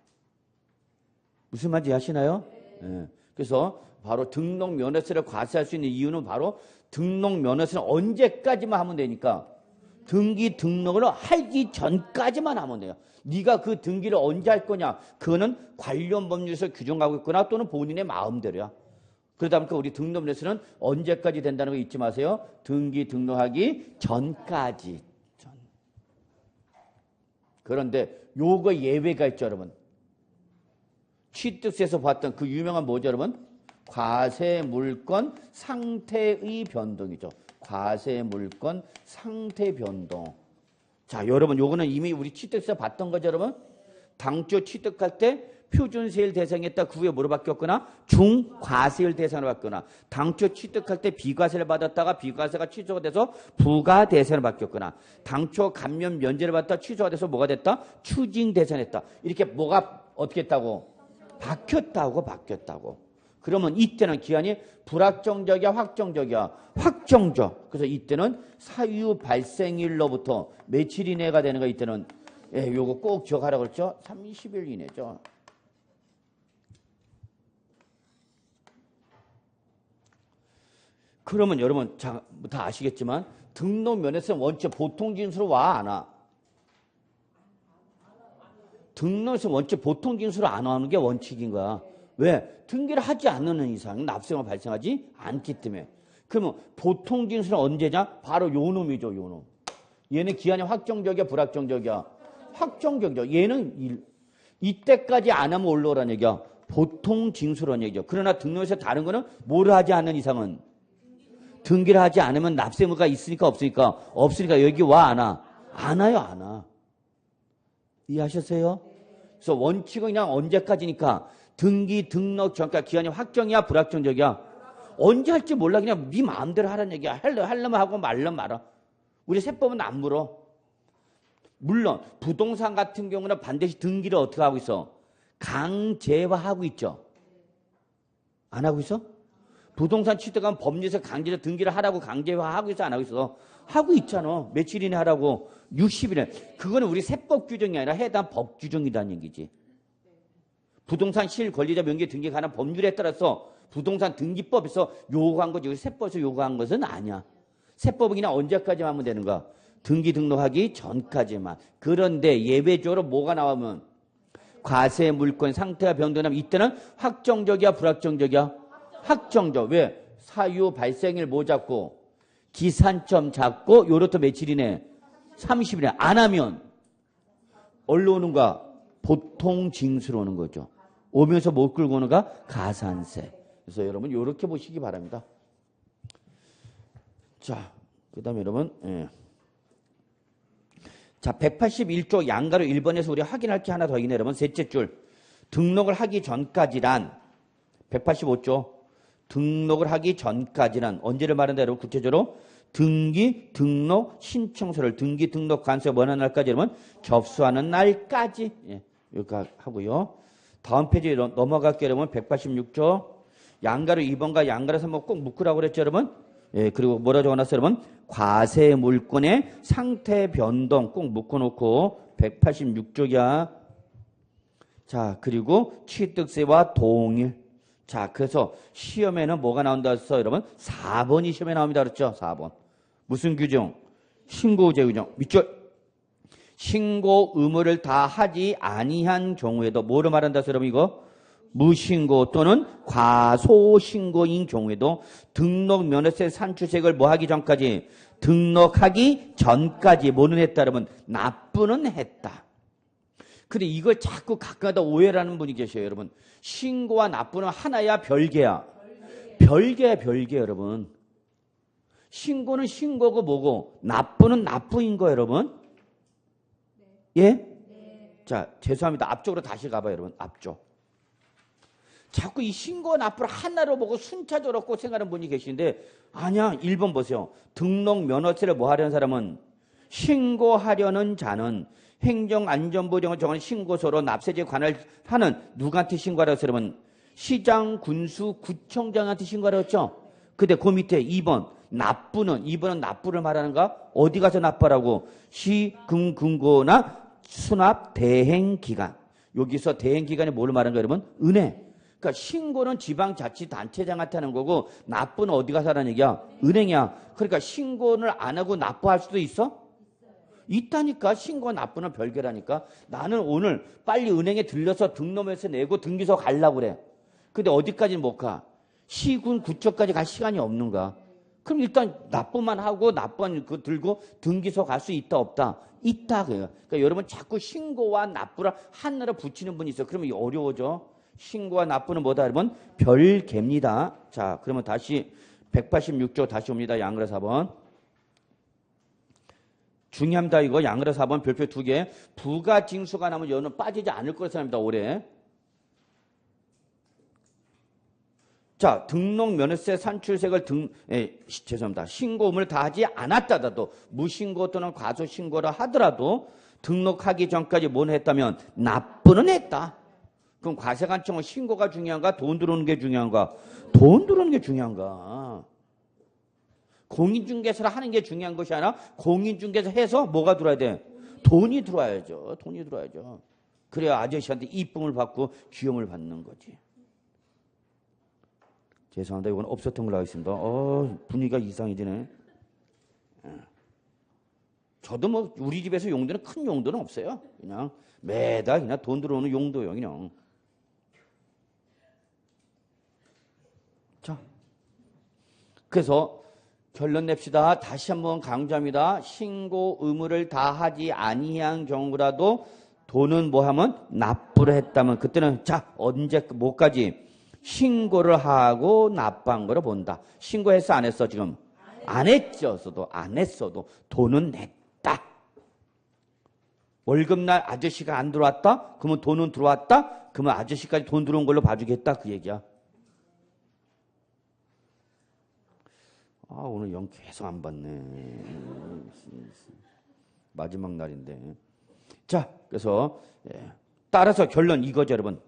무슨 말인지 아시나요? 네. 그래서 바로 등록면허세를 과세할 수 있는 이유는 바로 등록면허세는 언제까지만 하면 되니까 등기 등록을 하기 전까지만 하면 돼요. 네가 그 등기를 언제 할 거냐? 그거는 관련 법률에서 규정하고 있거나 또는 본인의 마음대로야. 그러다 보니까 우리 등록면허세는 언제까지 된다는 거 잊지 마세요. 등기 등록하기 전까지. 그런데 요거 예외가 있죠, 여러분. 취득세에서 봤던 그 유명한 뭐죠, 여러분? 과세물건 상태의 변동이죠. 과세물건 상태 변동. 자, 여러분, 요거는 이미 우리 취득세 봤던 거죠, 여러분? 당초 취득할 때 표준세율 대상이었다. 그 후에 뭐로 바뀌었거나 중과세율 대상으로 바뀌거나 당초 취득할 때 비과세를 받았다가 비과세가 취소가 돼서 부과대상으로 바뀌었거나 당초 감면 면제를 받았다 취소가 돼서 뭐가 됐다? 추징 대상이 됐다. 이렇게 뭐가 어떻게 했다고? 바뀌었다고. 그러면 이때는 기한이 불확정적이야, 확정적이야? 확정적. 그래서 이때는 사유 발생일로부터 며칠 이내가 되는 거 이때는 요거 꼭 기억하라고 그랬죠? 30일 이내죠. 그러면 여러분 다 아시겠지만 등록면허세는 원체 보통징수로 와, 안 와? 등록면허세 원체 보통징수로 안 오는 게 원칙인 거야. 왜? 등기를 하지 않는 이상 납세가 발생하지 않기 때문에. 그러면 보통징수는 언제냐? 바로 요 놈이죠, 요 놈. 얘는 기한이 확정적이야, 불확정적이야? 확정적이죠. 얘는 이때까지 안 하면 올라오라는 얘기야. 보통징수라는 얘기죠. 그러나 등록에서 다른 거는 뭐를 하지 않는 이상은 등기를 하지 않으면 납세무가 있으니까 없으니까? 없으니까 여기 와, 안 와? 안 와요, 안 와. 이해하셨어요? 그래서 원칙은 그냥 언제까지니까 등기 등록 전까지 기한이 확정이야, 불확정적이야? 언제 할지 몰라. 그냥 네 마음대로 하라는 얘기야. 하려면 하고 말려면 말아. 우리 세법은 안 물어. 물론 부동산 같은 경우는 반드시 등기를 어떻게 하고 있어? 강제화하고 있죠. 안 하고 있어? 부동산 취득하면 법률에서 강제로 등기를 하라고 강제화하고 있어, 안 하고 있어? 하고 있잖아. 며칠 이내 하라고? 60일에. 그거는 우리 세법 규정이 아니라 해당 법 규정이라는 얘기지. 부동산 실권리자 명기에 등기에 관한 법률에 따라서 부동산 등기법에서 요구한 거지. 세법에서 요구한 것은 아니야. 세법은 그냥 언제까지만 하면 되는가? 등기 등록하기 전까지만. 그런데 예외적으로 뭐가 나오면 과세 물권 상태가 변동하면 이때는 확정적이야, 불확정적이야? 확정적. 왜? 사유 발생일 뭐 잡고 기산점 잡고 요로부터 며칠이네? 30일이네. 안 하면 얼로 오는가? 보통 징수로 오는 거죠. 오면서 못 끌고 오는가? 가산세. 그래서 여러분 요렇게 보시기 바랍니다. 자, 그 다음에 여러분 자, 181조 양가로 1번에서 우리 확인할 게 하나 더 있네. 여러분 셋째 줄 등록을 하기 전까지란 185조 등록을 하기 전까지란 언제를 말한다 여러분 구체적으로 등기 등록 신청서를 등기 등록 관세 원하는 날까지 여러분 접수하는 날까지 여기까지 하고요. 다음 페이지에 넘어갈게요. 여러분 186조 양가로 2번과 양가로 3번 꼭 묶으라고 그랬죠 여러분. 그리고 뭐라 적어놨어요 여러분? 과세 물권의 상태 변동 꼭 묶어놓고 186조야. 자, 그리고 취득세와 동일. 자, 그래서 시험에는 뭐가 나온다 했어 여러분? 4번이 시험에 나옵니다. 그렇죠? 4번. 무슨 규정? 신고제 규정. 밑줄. 신고 의무를 다 하지 아니한 경우에도 뭐를 말한다 했어 여러분 이거? 무신고 또는 과소신고인 경우에도 등록 면허세 산출세액을 뭐 하기 전까지 등록하기 전까지 뭐는 했다 그러면 납부는 했다. 근데 이걸 자꾸 가끔가다 오해를 하는 분이 계셔요 여러분. 신고와 납부는 하나야 별개야? 별개야 여러분. 신고는 신고고 뭐고 납부는 납부인 거예요 여러분. 예? 자, 죄송합니다. 앞쪽으로 다시 가봐요 여러분. 앞쪽. 자꾸 이 신고와 납부를 하나로 보고 순차적으로 꼭 생각하는 분이 계시는데 아니야. 1번 보세요. 등록 면허세를 뭐 하려는 사람은 신고하려는 자는 행정안전부 등을 정하는 신고서로 납세제에 관할 하는 누구한테 신고하라고 했으면 시장, 군수, 구청장한테 신고하라고 했죠. 근데 그 밑에 2번 납부는 2번은 납부를 말하는가? 어디 가서 납부하라고? 시금금고나 수납 대행기관. 여기서 대행기관이 뭘 말하는가 여러분? 은행. 그러니까 신고는 지방자치단체장한테 하는 거고 납부는 어디 가서 하라는 얘기야? 은행이야. 그러니까 신고를 안 하고 납부할 수도 있어? 있다니까. 신고와 납부는 별개라니까. 나는 오늘 빨리 은행에 들려서 등록면허 내고 등기소 가려고 그래. 근데 어디까지 못 가? 시군 구청까지 갈 시간이 없는가? 그럼 일단 납부만 하고 납부만 그 들고 등기소 갈 수 있다 없다? 있다 그래요. 그러니까 여러분 자꾸 신고와 납부를 하나로 붙이는 분이 있어요. 그러면 어려워져. 신고와 납부는 뭐다 여러분? 별개입니다. 자, 그러면 다시 186조 다시 옵니다. 양으로 4번. 중요합니다. 이거 양으로 4번 별표 2개. 부가징수가 나면 여는 빠지지 않을 거라 생각합니다. 올해. 자, 등록 면허세 산출세액을 죄송합니다. 신고 의무를 다하지 않았다도 무신고 또는 과소신고를 하더라도 등록하기 전까지 뭘 했다면 납부는 했다. 그럼 과세관청은 신고가 중요한가? 돈 들어오는 게 중요한가? 돈 들어오는 게 중요한가? 공인중개사를 하는 게 중요한 것이 아니라 공인중개사 해서 뭐가 들어와야 돼? 돈이 들어와야죠. 돈이 들어와야죠. 그래야 아저씨한테 이쁨을 받고 귀염을 받는 거지. 죄송합니다. 이건 없었던 걸로 하겠습니다. 분위기가 이상해지네. 저도 뭐 우리 집에서 용도는 큰 용도는 없어요. 그냥 매달 그냥 돈 들어오는 용도요. 그냥. 자, 그래서 결론 냅시다. 다시 한번 강조합니다. 신고 의무를 다하지 아니한 경우라도 돈은 뭐 하면 납부를 했다면 그때는 자 언제 뭐까지 신고를 하고 납부한 거로 본다. 신고했어 안 했어 지금? 안 했어도 안 했어도 돈은 냈다. 월급날 아저씨가 안 들어왔다? 그러면 돈은 들어왔다? 그러면 아저씨까지 돈 들어온 걸로 봐주겠다 그 얘기야. 오늘 영 계속 안 받네. 마지막 날인데. 자, 그래서 따라서 결론 이거죠, 여러분.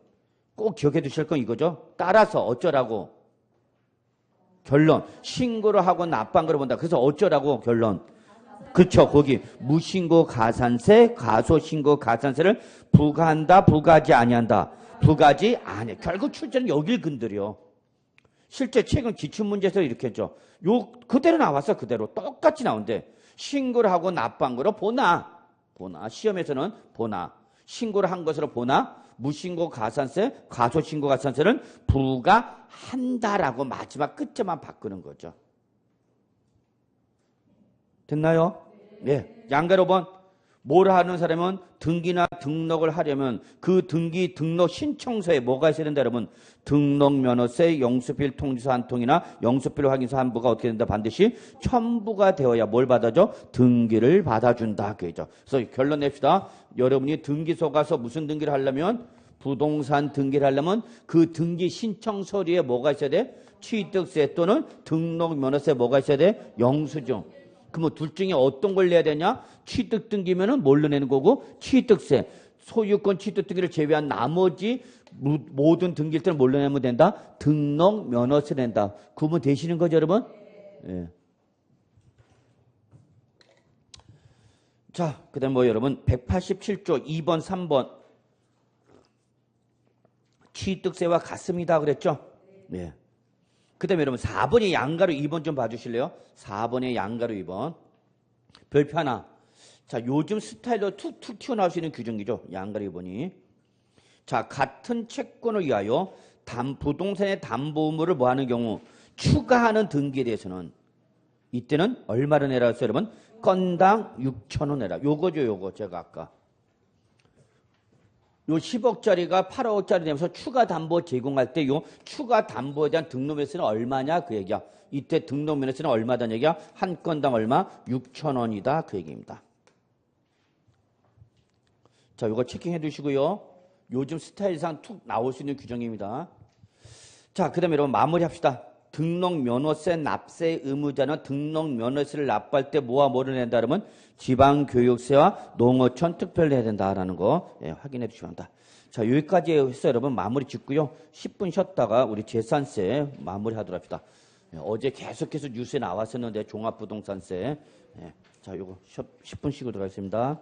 꼭 기억해 두실 건 이거죠. 따라서 어쩌라고? 결론. 신고를 하고 납부한 거를 본다. 그래서 어쩌라고 결론. 그렇죠. 거기 무신고 가산세, 과소신고 가산세를 부과한다, 부과하지 아니한다. 부과하지 아니. 결국 출제는 여길 근들이요. 실제 최근 기출문제에서 이렇게 했죠. 요 그대로 나왔어. 그대로 똑같이 나온대. 신고를 하고 납부한 거로 보나. 시험에서는 보나. 신고를 한 것으로 보나. 무신고 가산세, 과소신고 가산세는 부과한다라고 마지막 끝에만 바꾸는 거죠. 됐나요? 네. 양가로 번. 뭘 하는 사람은 등기나 등록을 하려면 그 등기 등록 신청서에 뭐가 있어야 된다 여러분? 등록면허세, 영수필 통지서 한 통이나 영수필 확인서 한 부가 어떻게 된다? 반드시 첨부가 되어야 뭘 받아줘? 등기를 받아준다. 그죠? 그래서 결론 냅시다. 여러분이 등기소 가서 무슨 등기를 하려면 부동산 등기를 하려면 그 등기 신청 서류에 뭐가 있어야 돼? 취득세 또는 등록면허세 뭐가 있어야 돼? 영수증. 그러면 둘 중에 어떤 걸 내야 되냐? 취득 등기면은 뭘로 내는 거고 취득세, 소유권 취득 등기를 제외한 나머지 모든 등기일 때는 뭘로 내면 된다? 등록 면허세 낸다. 구분 되시는 거죠, 여러분? 예. 자, 그다음 뭐 여러분 187조 2번, 3번 취득세와 같습니다. 그랬죠? 예. 그 다음에 여러분 4번의 양가로 2번 좀 봐주실래요? 4번의 양가로 2번. 별표 하나. 자, 요즘 스타일로 툭툭 튀어나올 수 있는 규정이죠. 양가로 2번이. 자, 같은 채권을 위하여 부동산의 담보 의무를 뭐 하는 경우 추가하는 등기에 대해서는 이때는 얼마를 내라 했어요, 여러분? 건당 6,000원 내라. 요거죠, 요거. 제가 아까. 요 10억짜리가 8억짜리 되면서 추가 담보 제공할 때 요 추가 담보에 대한 등록면세는 얼마냐 그 얘기야. 이때 등록면세는 얼마다는 얘기야? 한 건당 얼마? 6,000원이다 그 얘기입니다. 자, 요거 체킹해 두시고요. 요즘 스타일상 툭 나올 수 있는 규정입니다. 자, 그 다음에 여러분 마무리합시다. 등록면허세 납세 의무자는 등록면허세를 납부할 때 뭐와 뭐를 낸다 그러면 지방교육세와 농어촌 특별을 해야 된다라는 거 확인해 주시기 바랍니다. 자, 여기까지 해서 여러분 마무리 짓고요. 10분 쉬었다가 우리 재산세 마무리 하도록 합시다. 어제 계속해서 뉴스에 나왔었는데 종합부동산세. 자, 요거 10분 쉬고 들어가겠습니다.